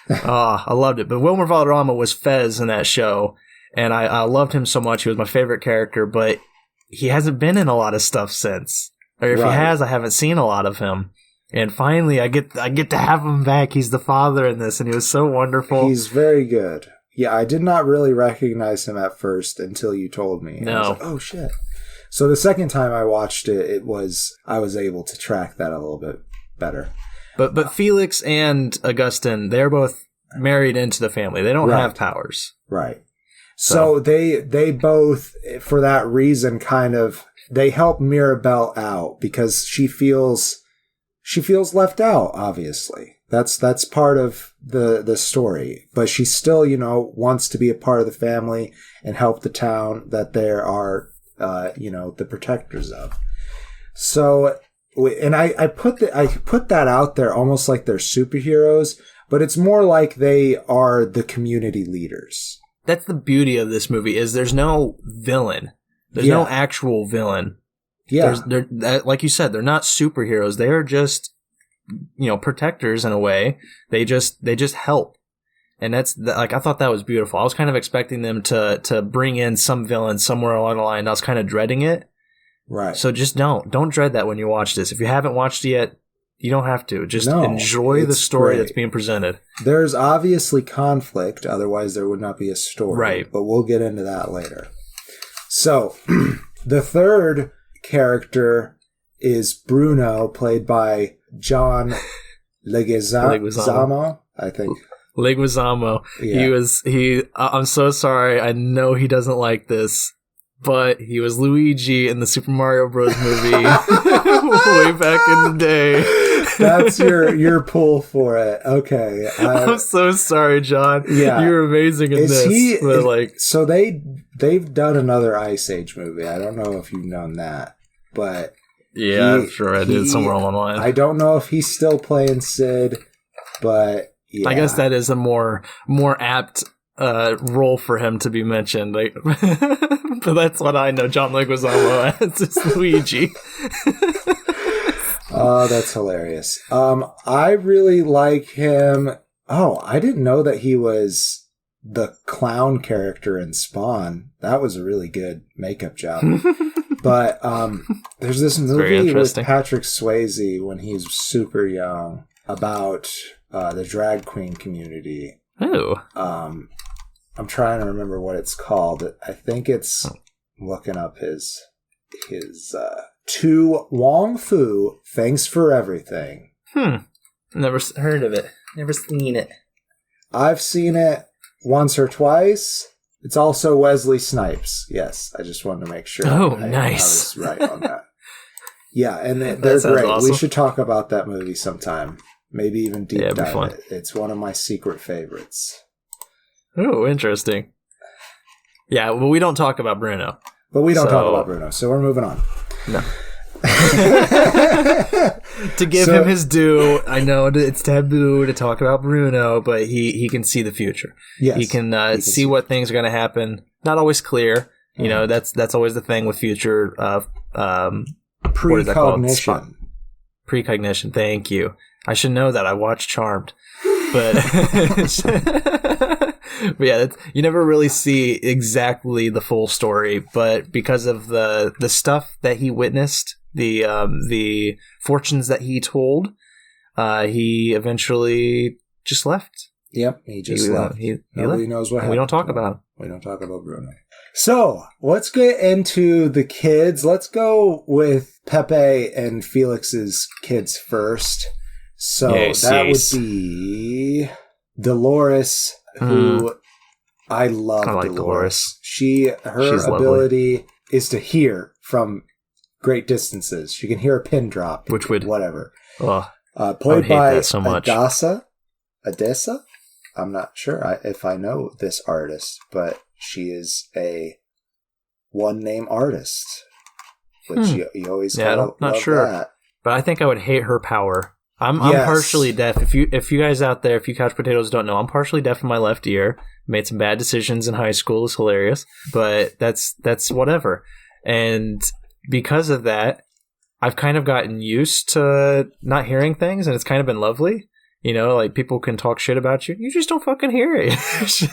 A: I loved it. But Wilmer Valderrama was Fez in that show, and I loved him so much. He was my favorite character, but he hasn't been in a lot of stuff since. Or if he has, I haven't seen a lot of him. And finally, I get to have him back. He's the father in this, and he was so wonderful.
B: He's very good. Yeah, I did not really recognize him at first until you told me.
A: No.
B: I was like, oh, shit. So the second time I watched it, I was able to track that a little bit better.
A: But Felix and Augustin, they're both married into the family. They don't have powers.
B: Right. So they both, for that reason, they help Mirabelle out because she feels left out, obviously. That's part of the story. But she still, wants to be a part of the family and help the town that they are, the protectors of. So, and I put that out there almost like they're superheroes, but it's more like they are the community leaders.
A: That's the beauty of this movie is there's no villain. There's no actual villain. Yeah. Like you said, they're not superheroes. They are just, protectors in a way. They just help. And I thought that was beautiful. I was kind of expecting them to bring in some villain somewhere along the line. I was kind of dreading it.
B: Right.
A: So just don't dread that when you watch this. If you haven't watched it yet, you don't have to. Just enjoy the story that's being presented. There's
B: obviously conflict, otherwise there would not be a story.
A: Right.
B: But we'll get into that later. So, the third character is Bruno, played by John Leguizamo, I think.
A: Leguizamo.
B: Yeah.
A: I'm so sorry. I know he doesn't like this, but he was Luigi in the Super Mario Bros. Movie way back in the day.
B: That's your pull for it. Okay.
A: I'm so sorry, John.
B: Yeah.
A: You're amazing in this.
B: So they've done another Ice Age movie. I don't know if you've known that, but
A: yeah, I'm sure I did somewhere along the line.
B: I don't know if he's still playing Sid, but yeah.
A: I guess that is a more apt role for him to be mentioned. But that's what I know John Leguizamo as. It's Luigi.
B: Oh, that's hilarious. I really like him. Oh, I didn't know that he was the clown character in Spawn. That was a really good makeup job. But there's this movie with Patrick Swayze when he's super young about the drag queen community.
A: Oh.
B: I'm trying to remember what it's called. I think it's looking up his To Wong Fu, Thanks for Everything.
A: Never heard of it. Never seen it.
B: I've seen it once or twice. It's also Wesley Snipes. Yes, I just wanted to make sure.
A: Nice.
B: I was right on that. Yeah, and they're great.
A: Awesome.
B: We should talk about that movie sometime. Maybe even deep dive
A: fun.
B: it. It's one of my secret favorites.
A: Oh, interesting. Yeah, well, we don't talk about Bruno.
B: But we don't talk about Bruno, so we're moving on.
A: No. To give him his due, I know it's taboo to talk about Bruno, but he can see the future.
B: Yes,
A: he can see what things are going to happen. Not always clear. You know, that's always the thing with future
B: precognition.
A: Precognition. Thank you. I should know that. I watched Charmed. But yeah, you never really see exactly the full story, but because of the stuff that he witnessed, the fortunes that he told, he eventually just left.
B: Yep, he just left. Nobody knows what happened.
A: We don't talk about him.
B: We don't talk about Bruno. So let's get into the kids. Let's go with Pepe and Felix's kids first. So that would be Dolores, who I love.
A: I like Dolores.
B: Her ability is to hear from great distances. She can hear a pin drop, whatever. Played by
A: so much.
B: Adessa. I'm not sure if I know this artist, but she is a one-name artist, which you always gotta love that.
A: But I think I would hate her power. I'm partially deaf. If you guys out there, if you couch potatoes don't know, I'm partially deaf in my left ear. Made some bad decisions in high school. It's hilarious, but that's whatever. And because of that, I've kind of gotten used to not hearing things, and it's kind of been lovely. You know, like people can talk shit about you. You just don't fucking hear it.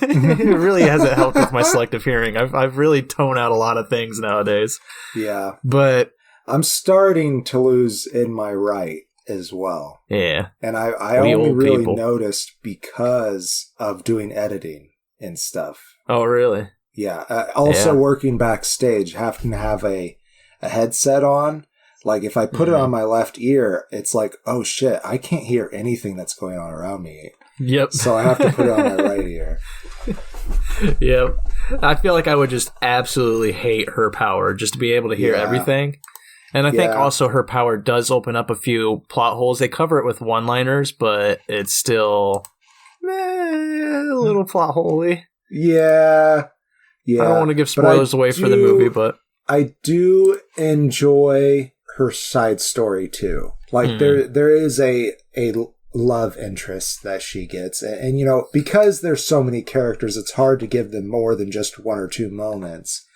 A: It really hasn't helped with my selective hearing. I've really toned out a lot of things nowadays.
B: Yeah.
A: But
B: I'm starting to lose in my right as well.
A: Yeah.
B: And I only really noticed because of doing editing and stuff.
A: Oh, really?
B: Yeah. Working backstage, having to have a headset on. Like, if I put it on my left ear, it's like, oh, shit, I can't hear anything that's going on around me.
A: Yep.
B: So I have to put it on my right ear.
A: Yep. I feel like I would just absolutely hate her power, just to be able to hear everything. And I think also her power does open up a few plot holes. They cover it with one-liners, but it's still a little plot hole-y.
B: Yeah. Yeah.
A: I don't want to give spoilers away for the movie, but
B: I do enjoy her side story too. Like there is a love interest that she gets, and you know, because there's so many characters, it's hard to give them more than just one or two moments.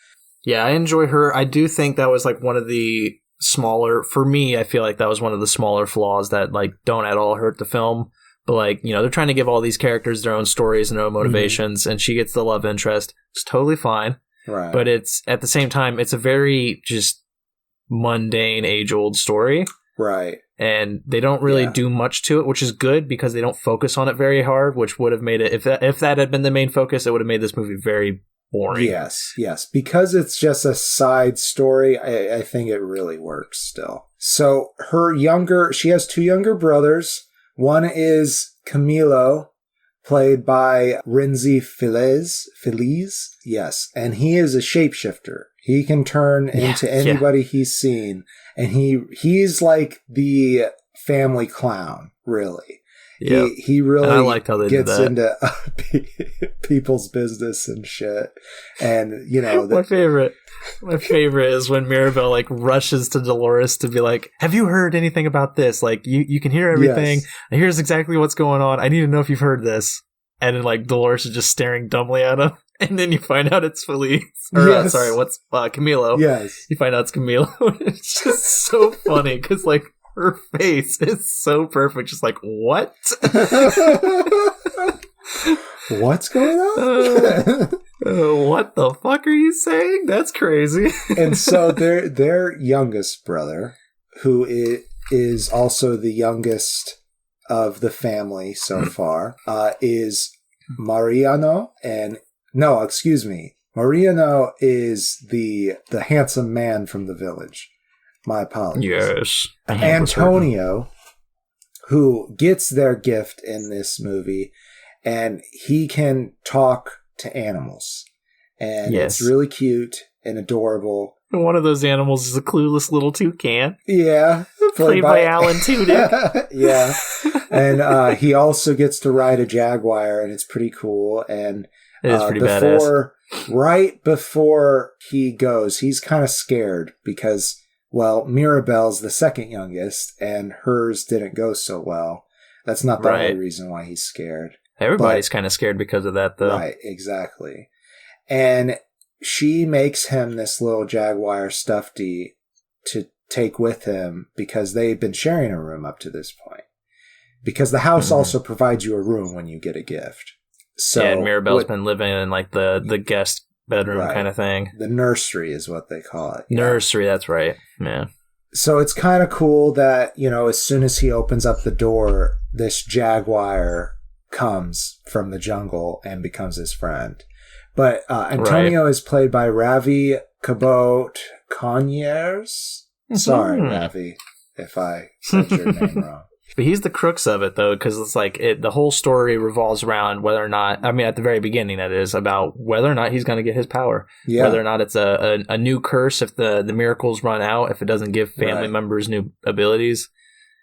A: Yeah, I enjoy her. I do think that was like one of the smaller, for me, I feel like that was one of the smaller flaws that like don't at all hurt the film. But like, you know, they're trying to give all these characters their own stories and their own motivations, and she gets the love interest. It's totally fine.
B: Right.
A: But it's, at the same time, it's a very just mundane, age-old story.
B: Right.
A: And they don't really do much to it, which is good because they don't focus on it very hard, which would have made it, if that had been the main focus, it would have made this movie very boring.
B: Yes. Because it's just a side story, I think it really works still. So she has two younger brothers. One is Camilo, played by Rinzi Feliz. Yes, and he is a shapeshifter. He can turn into anybody he's seen, and he's like the family clown, really. Yep. He really
A: I liked how they
B: gets
A: did that.
B: into people's business and shit. And, you know...
A: My favorite is when Mirabel, like, rushes to Dolores to be like, have you heard anything about this? Like, you can hear everything. Yes. Here's exactly what's going on. I need to know if you've heard this. And then, like, Dolores is just staring dumbly at him. And then you find out it's Feliz. Or,
B: yes.
A: What's Camilo.
B: Yes.
A: You find out it's Camilo. It's just so funny, because, like, her face is so perfect. Just like, what?
B: What's going on?
A: What the fuck are you saying? That's crazy.
B: And so their youngest brother, who is also the youngest of the family so far, is Mariano. And no, excuse me. Mariano is the handsome man from the village. My apologies.
A: Yes.
B: Antonio, who gets their gift in this movie, and he can talk to animals. And it's really cute and adorable.
A: One of those animals is a clueless little toucan.
B: Yeah.
A: Played by Alan Tudyk.
B: Yeah. And he also gets to ride a jaguar, and it's pretty cool. And
A: it is pretty badass.
B: Right before he goes, he's kind of scared because... Well, Mirabel's the second youngest, and hers didn't go so well. That's not the only reason why he's scared.
A: Everybody's kind of scared because of that, though.
B: Right, exactly. And she makes him this little jaguar stuffy to take with him because they've been sharing a room up to this point. Because the house also provides you a room when you get a gift. So
A: and Mirabel's been living in like the guest bedroom kind of thing.
B: The nursery is what they call it.
A: Nursery, that's right. Yeah.
B: So it's kind of cool that, you know, as soon as he opens up the door, this jaguar comes from the jungle and becomes his friend. But Antonio is played by Ravi Cabot Conyers. Sorry, Ravi, if I said your name wrong.
A: But he's the crux of it, though, because it's like the whole story revolves around whether or not, I mean, at the very beginning, that is, about whether or not he's going to get his power. Yeah. Whether or not it's a new curse if the miracles run out, if it doesn't give family members new abilities.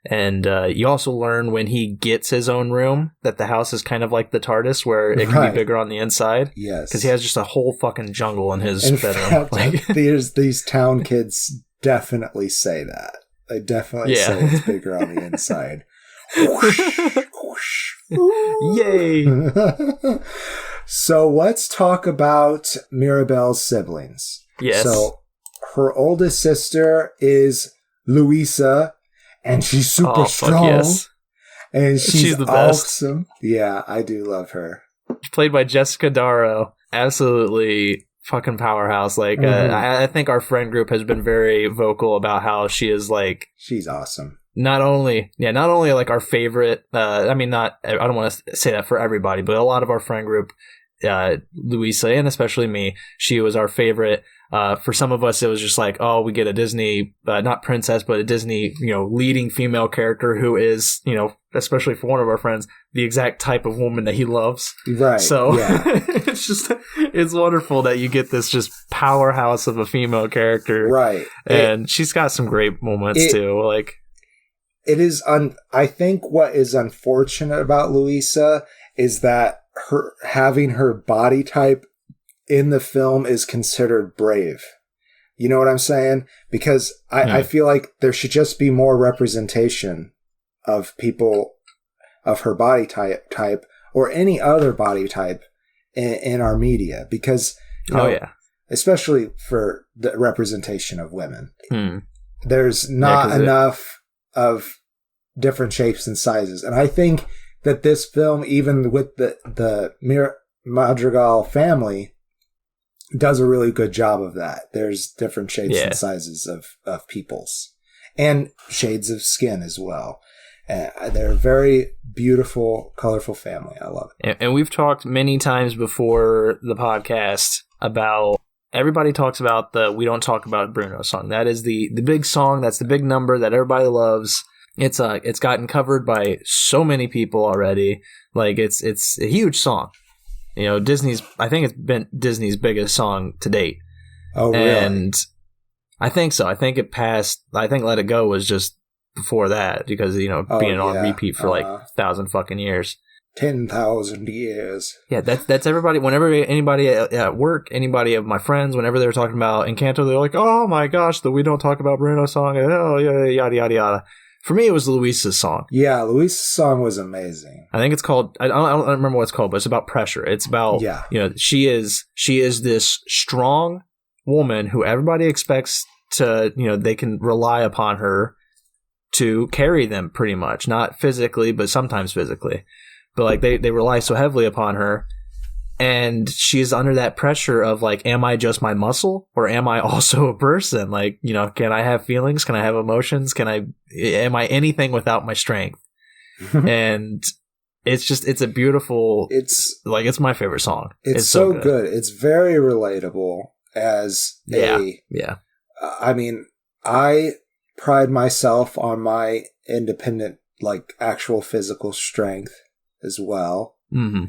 A: And you also learn when he gets his own room that the house is kind of like the TARDIS, where it can be bigger on the inside.
B: Yes.
A: Because he has just a whole fucking jungle in his bedroom.
B: Fact, these town kids definitely say that. They definitely say it's bigger on the inside. Whoosh, whoosh.
A: Yay!
B: So let's talk about Mirabel's siblings.
A: Yes.
B: So her oldest sister is Luisa, and she's super strong. Yes. And she's the best. Awesome. Yeah, I do love her.
A: Played by Jessica Darrow. Absolutely fucking powerhouse. Like I think our friend group has been very vocal about how she is like,
B: she's awesome.
A: Not only like our favorite, I don't want to say that for everybody, but a lot of our friend group, Luisa and especially me, she was our favorite. For some of us, it was just like, oh, we get a Disney, not princess, but a Disney, leading female character who is, especially for one of our friends, the exact type of woman that he loves.
B: Right.
A: So it's wonderful that you get this just powerhouse of a female character.
B: Right.
A: And she's got some great moments too. Like,
B: it is, I think what is unfortunate about Luisa is that her having her body type in the film is considered brave. You know what I'm saying? Because I feel like there should just be more representation of people of her body type or any other body type in our media. Because, especially for the representation of women, there's not enough of different shapes and sizes. And I think that this film, even with the Madrigal family, does a really good job of that. There's different shapes and sizes of peoples and shades of skin as well. They're a very beautiful, colorful family. I love it.
A: And we've talked many times before the podcast about, everybody talks about the We Don't Talk About Bruno song. That is the big song. That's the big number that everybody loves. It's gotten covered by so many people already. Like it's a huge song. You know, I think it's been Disney's biggest song to date.
B: Oh, really?
A: And I think so. I think Let It Go was just before that because, you know, being on repeat for like 1,000 fucking years.
B: 10,000 years.
A: Yeah, that's everybody. Whenever anybody at work, anybody of my friends, whenever they were talking about Encanto, they're like, "Oh my gosh, the We Don't Talk About Bruno song." Oh yeah, yada yada yada. For me, it was Luisa's song.
B: Yeah, Luisa's song was amazing.
A: I think it's called. I don't remember what it's called, but it's about pressure. It's about you know, she is this strong woman who everybody expects to, you know, they can rely upon her to carry them pretty much, not physically, but sometimes physically. But like they rely so heavily upon her, and she's under that pressure of like, am I just my muscle or am I also a person? Like, you know, can I have feelings? Can I have emotions? Am I anything without my strength? And it's a beautiful, it's my favorite song.
B: It's so good. It's very relatable as I mean, I pride myself on my independent, like actual physical strength as well.
A: Mm-hmm.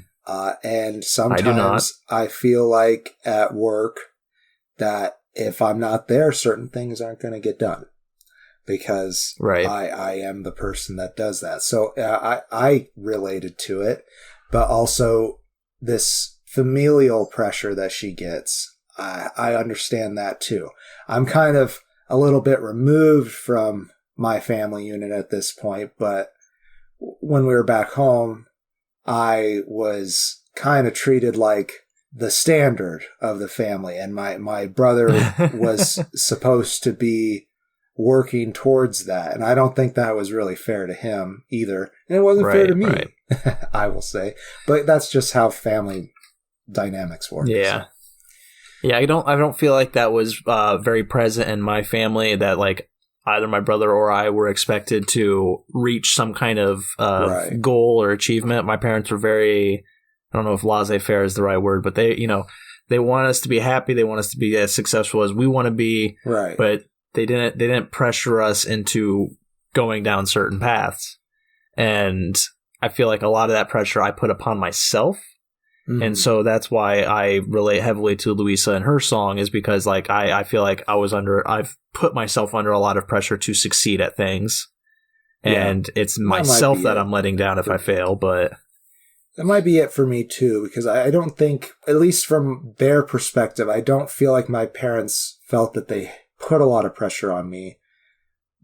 B: And sometimes I feel like at work that if I'm not there, certain things aren't going to get done because I am the person that does that. So I related to it, but also this familial pressure that she gets. I understand that too. I'm kind of a little bit removed from my family unit at this point, but when we were back home, I was kind of treated like the standard of the family, and my brother was supposed to be working towards that, and I don't think that was really fair to him either, and it wasn't fair to me, I will say, but that's just how family dynamics work.
A: Yeah. So. Yeah, I don't feel like that was very present in my family, that like either my brother or I were expected to reach some kind of goal or achievement. My parents were very, I don't know if laissez-faire is the right word, but they want us to be happy. They want us to be as successful as we want to be.
B: Right.
A: But they didn't pressure us into going down certain paths. And I feel like a lot of that pressure I put upon myself. Mm-hmm. And so that's why I relate heavily to Luisa and her song, is because like I feel like I've put myself under a lot of pressure to succeed at things, and it's myself that I'm letting down if I fail. But
B: that might be it for me too, because I don't think, at least from their perspective, I don't feel like my parents felt that they put a lot of pressure on me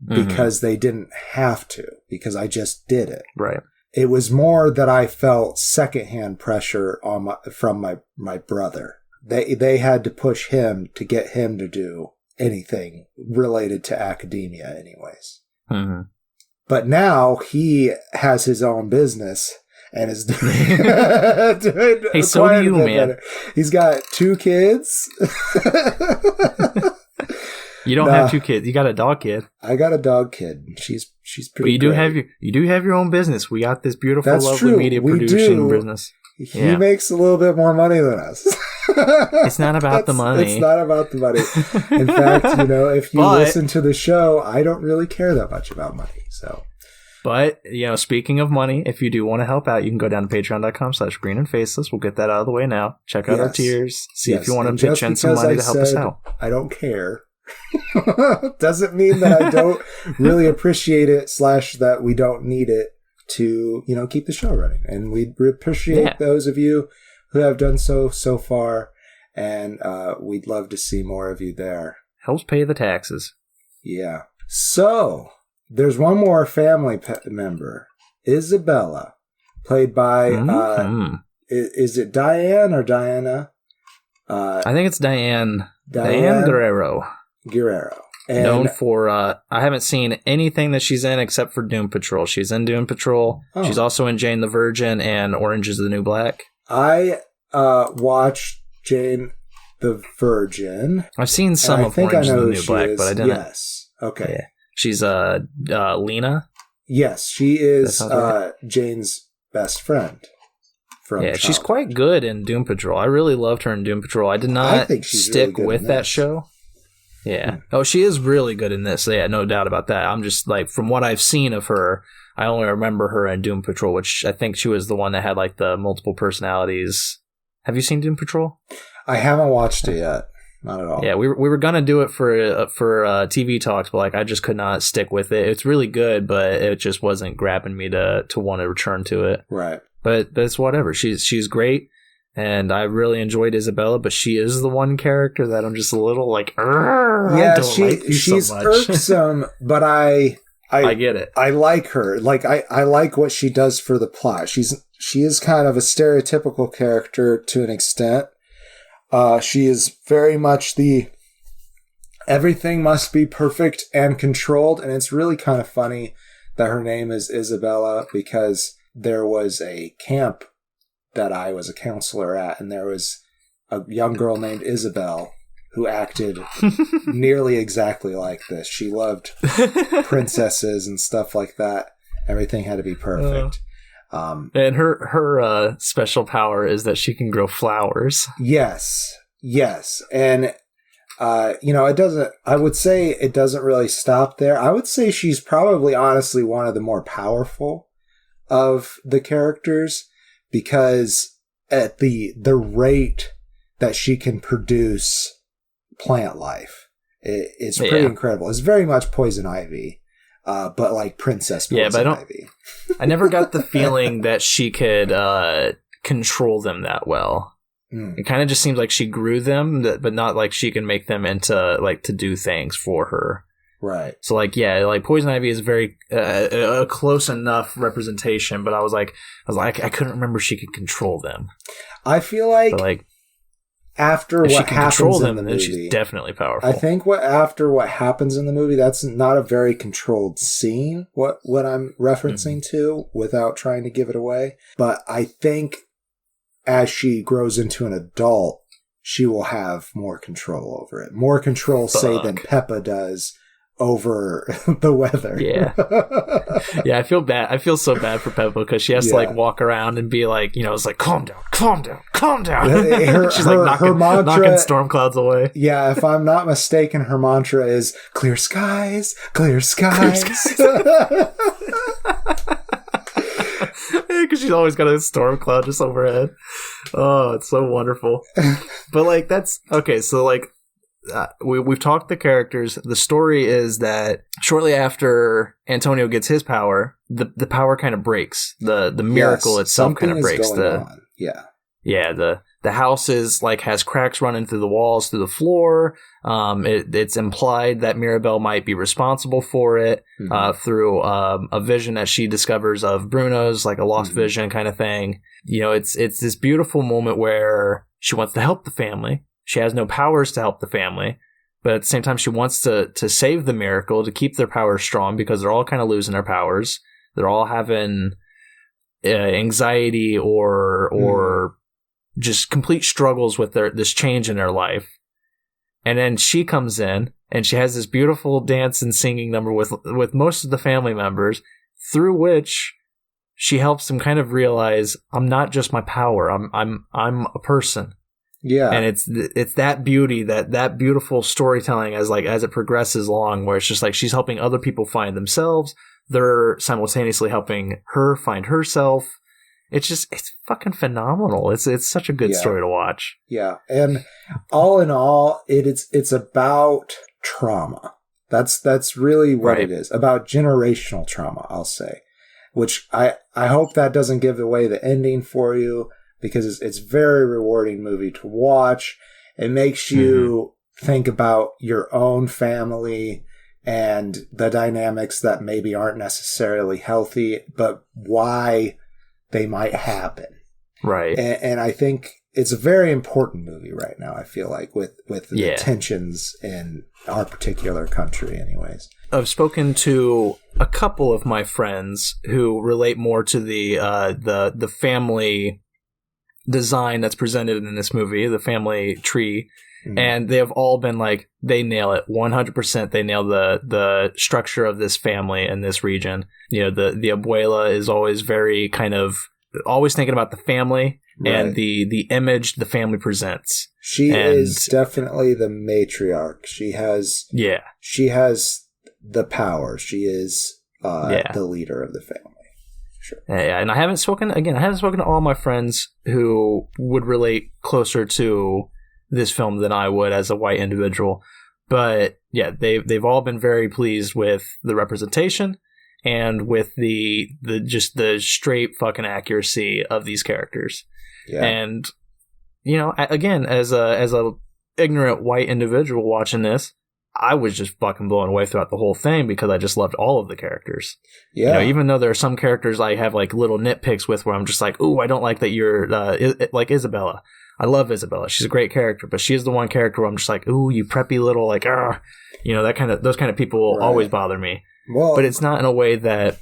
B: because they didn't have to, because I just did it.
A: Right.
B: It was more that I felt secondhand pressure from my brother. They had to push him to get him to do anything related to academia anyways. Mm-hmm. But now he has his own business and is doing
A: hey, so do you, man.
B: Better. He's got 2 kids.
A: You don't have 2 kids. You got a dog kid.
B: I got a dog kid. She's pretty.
A: But
B: great.
A: you do have your own business. We got this beautiful,
B: That's
A: lovely
B: true.
A: media producing business.
B: He makes a little bit more money than us.
A: It's not about the money.
B: It's not about the money. In fact, if you listen to the show, I don't really care that much about money. So.
A: But, speaking of money, if you do want to help out, you can go down to patreon.com/greenandfaceless. We'll get that out of the way now. Check out our tiers. See if you want to pitch in some money to help us out.
B: I don't care. Doesn't mean that I don't really appreciate it / that we don't need it to keep the show running, and we appreciate those of you who have done so far, and we'd love to see more of you there.
A: Helps pay the taxes.
B: Yeah. So there's one more family member, Isabella, played by is it Diane or Diana?
A: I think it's Diane Guerrero.
B: And
A: known for I haven't seen anything that she's in except for Doom Patrol. She's in Doom Patrol. Oh. She's also in Jane the Virgin and Orange is the New Black.
B: I watched Jane the Virgin.
A: I've seen some of Orange is the New Black, but I didn't.
B: Yes. Okay.
A: Yeah. She's Lena.
B: Yes, she is Jane's best friend.
A: She's quite good in Doom Patrol. I really loved her in Doom Patrol. I did not stick really with that show. Yeah. Oh, she is really good in this. Yeah, no doubt about that. I'm just like, from what I've seen of her, I only remember her in Doom Patrol, which I think she was the one that had like the multiple personalities. Have you seen Doom Patrol?
B: I haven't watched it yet. Not at all.
A: Yeah, we were gonna do it for TV talks, but like I just could not stick with it. It's really good, but it just wasn't grabbing me to want to return to it.
B: Right.
A: But it's whatever. She's great. And I really enjoyed Isabella, but she is the one character that I'm just a little like,
B: yeah, she's so irksome, but I
A: get it.
B: I like her. Like I like what she does for the plot. She is kind of a stereotypical character to an extent. She is very much everything must be perfect and controlled, and it's really kind of funny that her name is Isabella, because there was a camp that I was a counselor at, and there was a young girl named Isabel who acted nearly exactly like this. She loved princesses and stuff like that. Everything had to be perfect.
A: And her special power is that she can grow flowers.
B: Yes. And, it doesn't, I would say it doesn't really stop there. I would say she's probably honestly one of the more powerful of the characters, because at the rate that she can produce plant life, it's pretty incredible. It's very much Poison Ivy, but like Princess Poison Ivy.
A: I never got the feeling that she could control them that well. It kind of just seems like she grew them, but not like she can make them into like to do things for her.
B: Right.
A: So like, yeah, like Poison Ivy is very a close enough representation, but I was like, I couldn't remember she could control them.
B: I feel like after what happens in the movie,
A: she's definitely powerful.
B: I think after what happens in the movie, that's not a very controlled scene. What I'm referencing to, without trying to give it away, but I think as she grows into an adult, she will have more control over it. More control, say, than Peppa does over the weather.
A: Yeah. Yeah, I feel bad. I feel so bad for Peppa, because she has to like walk around and be like, it's like, calm down. She's like knocking storm clouds away.
B: Yeah, if I'm not mistaken, her mantra is clear skies.
A: Because she's always got a storm cloud just overhead. Oh, it's so wonderful. But like, that's okay. So like, we've talked the characters. The story is that shortly after Antonio gets his power, the power kind of breaks. The miracle itself kind of breaks. The house is like has cracks running through the walls, through the floor. It's implied that Mirabelle might be responsible for it through a vision that she discovers of Bruno's, like a lost vision kind of thing. It's this beautiful moment where she wants to help the family. She has no powers to help the family, but at the same time, she wants to save the miracle, to keep their powers strong, because they're all kind of losing their powers. They're all having anxiety or just complete struggles with this change in their life. And then she comes in and she has this beautiful dance and singing number with most of the family members, through which she helps them kind of realize, I'm not just my power. I'm a person.
B: Yeah.
A: And it's that beauty, that beautiful storytelling as it progresses along, where it's just like she's helping other people find themselves. They're simultaneously helping her find herself. It's fucking phenomenal. It's such a good story to watch.
B: Yeah. And all in all, it's about trauma. That's really what it is. About generational trauma, I'll say. Which I hope that doesn't give away the ending for you, because it's a very rewarding movie to watch. It makes you think about your own family and the dynamics that maybe aren't necessarily healthy, but why they might happen.
A: Right.
B: And I think it's a very important movie right now, I feel like, with the tensions in our particular country anyways.
A: I've spoken to a couple of my friends who relate more to the family design that's presented in this movie, the family tree, and they have all been like, they nail it 100%. They nail the structure of this family in this region. The abuela is always very kind of always thinking about the family and
B: Right.
A: the image the family presents.
B: She is definitely the matriarch. She has the power. She is the leader of the family. Sure.
A: Yeah, and I haven't spoken to all my friends who would relate closer to this film than I would as a white individual. But yeah, they've all been very pleased with the representation and with the just the straight fucking accuracy of these characters. Yeah. And you know, again, as a ignorant white individual watching this, I was just fucking blown away throughout the whole thing because I just loved all of the characters. Yeah. You know, even though there are some characters I have like little nitpicks with where I'm just like, ooh, I don't like that you're like Isabella. I love Isabella. She's a great character, but she's the one character where I'm just like, ooh, you preppy little like, you know, those kind of people will always bother me. Well, but it's not in a way that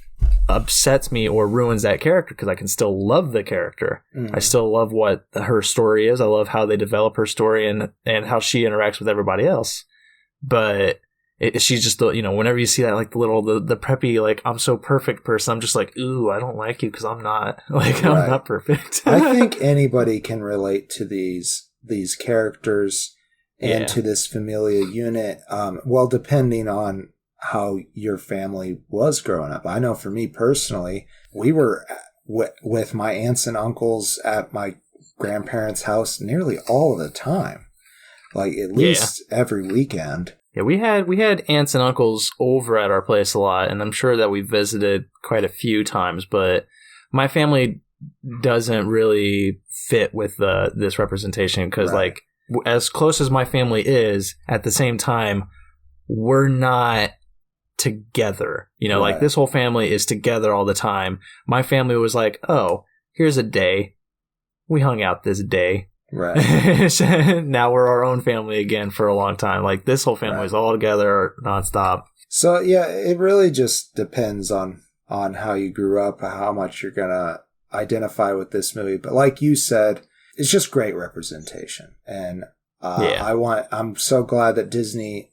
A: upsets me or ruins that character because I can still love the character. I still love what her story is. I love how they develop her story and how she interacts with everybody else. But she's just, you know, whenever you see that, like the preppy, like, I'm so perfect person, I'm just like, ooh, I don't like you because I'm not, like, I'm not perfect.
B: I think anybody can relate to these characters and to this familial unit. Well, depending on how your family was growing up. I know for me personally, we were with my aunts and uncles at my grandparents' house nearly all of the time. Like at least every weekend.
A: Yeah, we had aunts and uncles over at our place a lot, and I'm sure that we visited quite a few times, but my family doesn't really fit with this representation because like as close as my family is, at the same time, we're not together. You know, like this whole family is together all the time. My family was like, oh, here's a day. We hung out this day. Right. Now we're our own family again for a long time. Like this whole family is all together nonstop.
B: So yeah, it really just depends on how you grew up, how much you're gonna identify with this movie. But like you said, it's just great representation, and I'm so glad that Disney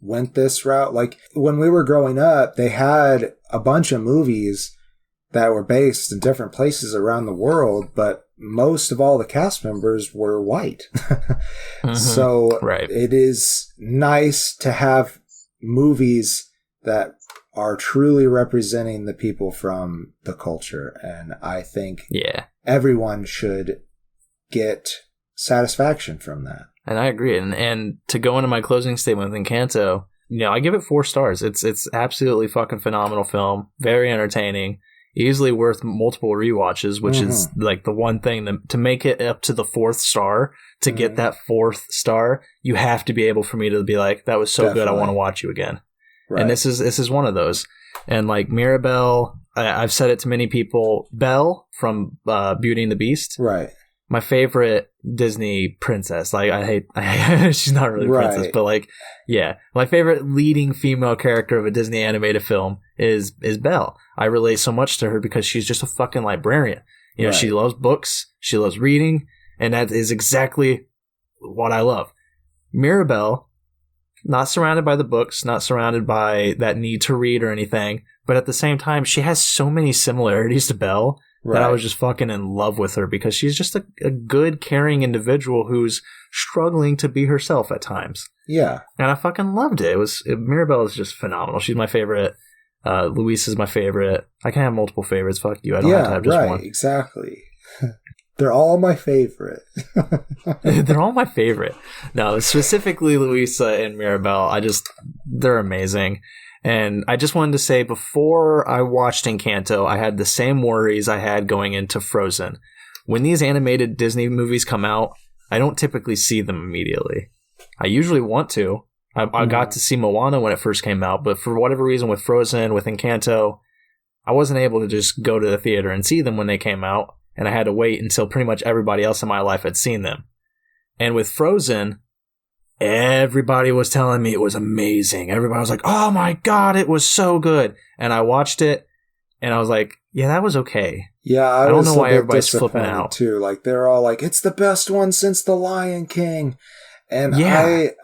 B: went this route. Like when we were growing up, they had a bunch of movies that were based in different places around the world, but most of all the cast members were white. So it is nice to have movies that are truly representing the people from the culture. And I think everyone should get satisfaction from that.
A: And I agree. And to go into my closing statement with Encanto, you know, I give it 4 stars. It's absolutely fucking phenomenal film. Very entertaining. Easily worth multiple rewatches, which is like the one thing to make it up to the 4th star. To get that 4th star, you have to be able for me to be like, that was so good, I want to watch you again. Right. And this is one of those. And like Mirabelle, I've said it to many people. Belle from Beauty and the Beast, right? My favorite Disney princess. Like I hate she's not really a princess, but like my favorite leading female character of a Disney animated film is Belle. I relate so much to her because she's just a fucking librarian. You know, she loves books, she loves reading, and that is exactly what I love. Mirabelle, not surrounded by the books, not surrounded by that need to read or anything, but at the same time, she has so many similarities to Belle that I was just fucking in love with her because she's just a good, caring individual who's struggling to be herself at times. Yeah. And I fucking loved it. Mirabelle is just phenomenal. She's my favorite. Luis is my favorite. I can have multiple favorites. Fuck you. I don't have to have just one.
B: Exactly. They're all my favorite.
A: They're all my favorite. No, specifically Luisa and Mirabelle. They're amazing. And I just wanted to say, before I watched Encanto, I had the same worries I had going into Frozen. When these animated Disney movies come out, I don't typically see them immediately. I usually want to. I got to see Moana when it first came out, but for whatever reason with Frozen, with Encanto, I wasn't able to just go to the theater and see them when they came out, and I had to wait until pretty much everybody else in my life had seen them. And with Frozen, everybody was telling me it was amazing. Everybody was like, oh my God, it was so good. And I watched it, and I was like, yeah, that was okay.
B: Yeah, I don't know why everybody's flipping out too. Like they're all like, it's the best one since The Lion King. And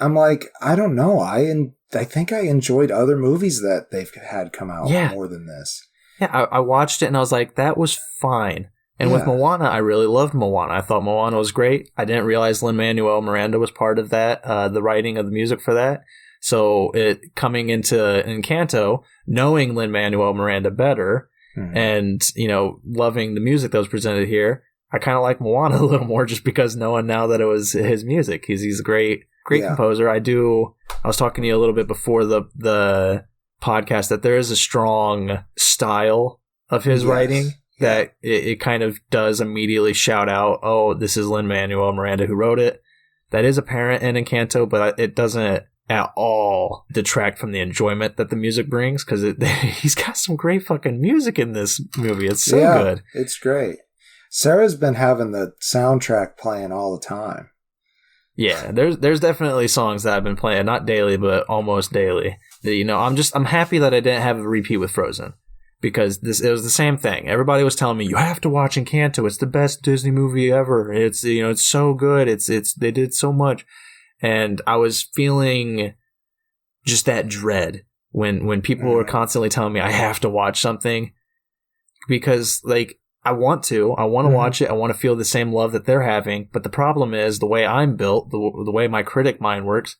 B: I'm like, I don't know. I think I enjoyed other movies that they've had come out more than this.
A: Yeah, I watched it and I was like, that was fine. And with Moana, I really loved Moana. I thought Moana was great. I didn't realize Lin-Manuel Miranda was part of that, the writing of the music for that. So it coming into Encanto, knowing Lin-Manuel Miranda better, and, you know, loving the music that was presented here, I kind of like Moana a little more just because knowing now that it was his music. He's a great composer. I was talking to you a little bit before the podcast that there is a strong style of his writing that it kind of does immediately shout out, oh, this is Lin-Manuel Miranda who wrote it. That is apparent in Encanto, but it doesn't at all detract from the enjoyment that the music brings, because he's got some great fucking music in this movie. It's so good.
B: It's great. Sarah's been having the soundtrack playing all the time.
A: Yeah, there's definitely songs that I've been playing, not daily, but almost daily. You know, I'm happy that I didn't have a repeat with Frozen, because it was the same thing. Everybody was telling me, you have to watch Encanto. It's the best Disney movie ever. It's, you know, it's so good. It's they did so much. And I was feeling just that dread when people were constantly telling me I have to watch something, because like I want to watch it. I want to feel the same love that they're having. But the problem is the way I'm built, the way my critic mind works,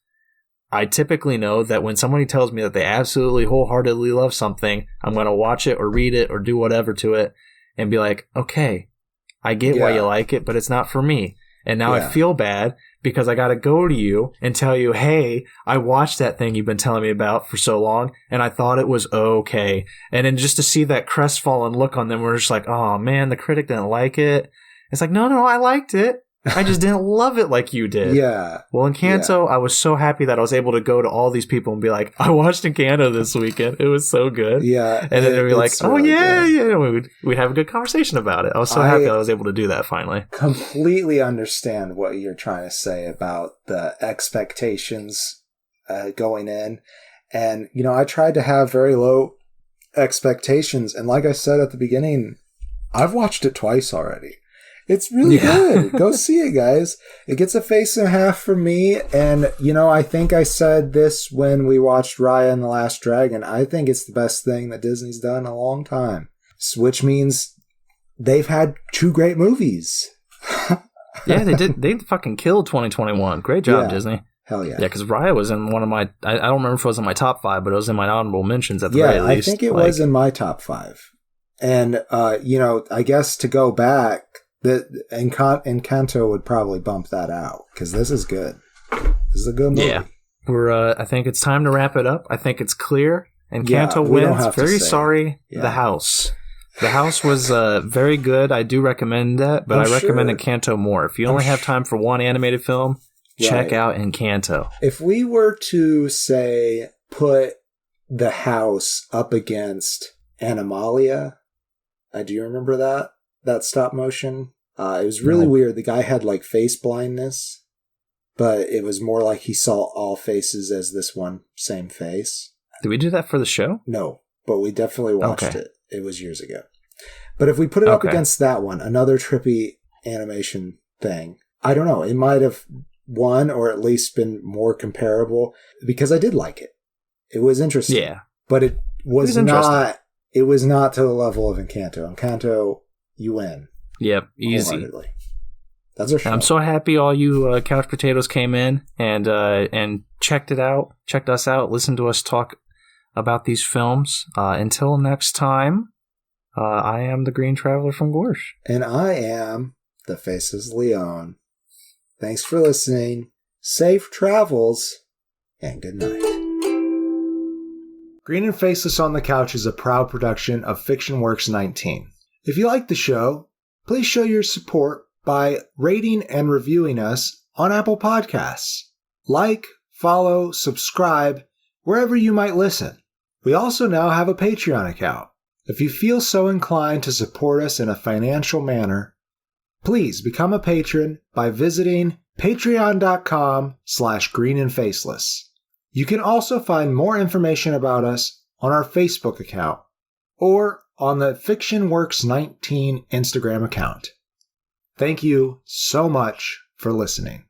A: I typically know that when somebody tells me that they absolutely wholeheartedly love something, I'm going to watch it or read it or do whatever to it and be like, okay, I get why you like it, but it's not for me. And now I feel bad because I got to go to you and tell you, hey, I watched that thing you've been telling me about for so long, and I thought it was okay. And then just to see that crestfallen look on them, we're just like, oh, man, the critic didn't like it. It's like, no, I liked it. I just didn't love it like you did.
B: Yeah.
A: Well, in Encanto, I was so happy that I was able to go to all these people and be like, I watched Encanto this weekend. It was so good.
B: Yeah.
A: And then they'd be like, oh,
B: really
A: yeah. We'd have a good conversation about it. I was so happy that I was able to do that finally.
B: Completely understand what you're trying to say about the expectations going in. And, you know, I tried to have very low expectations. And like I said at the beginning, I've watched it twice already. It's really good. Go see it, guys. It gets a face and a half from me. And, you know, I think I said this when we watched Raya and the Last Dragon. I think it's the best thing that Disney's done in a long time. Which means they've had two great movies.
A: Yeah, they did. They fucking killed 2021. Great job, Disney.
B: Hell yeah.
A: Yeah, because Raya was in one of my... I don't remember if it was in my top 5, but it was in my honorable mentions at the very least.
B: I think it was in my top 5. And, you know, I guess to go back... Encanto would probably bump that out, because this is good. This is a good movie.
A: Yeah. I think it's time to wrap it up. I think it's clear. Encanto wins. Very sorry, The House. The House was very good. I do recommend that, but I recommend Encanto more. If you only have time for one animated film, check out Encanto.
B: If we were to, say, put The House up against Animalia, do you remember that stop motion? It was really weird. The guy had like face blindness, but it was more like he saw all faces as this one same face.
A: Did we do that for the show?
B: No, but we definitely watched it. It was years ago. But if we put it up against that one, another trippy animation thing, I don't know. It might have won, or at least been more comparable, because I did like it. It was interesting. Yeah. But it was not to the level of Encanto. Encanto, you win.
A: Yep, easy.
B: That's our show.
A: I'm so happy all you couch potatoes came in and checked us out, listened to us talk about these films. Until next time, I am the Green Traveler from Gorsh.
B: And I am the Faces Leon. Thanks for listening. Safe travels, and good night. Green and Faceless on the Couch is a proud production of Fiction Works 19. If you like the show, please show your support by rating and reviewing us on Apple Podcasts. Like, follow, subscribe, wherever you might listen. We also now have a Patreon account. If you feel so inclined to support us in a financial manner, please become a patron by visiting patreon.com/greenandfaceless. You can also find more information about us on our Facebook account or on the Fiction Works 19 Instagram account. Thank you so much for listening.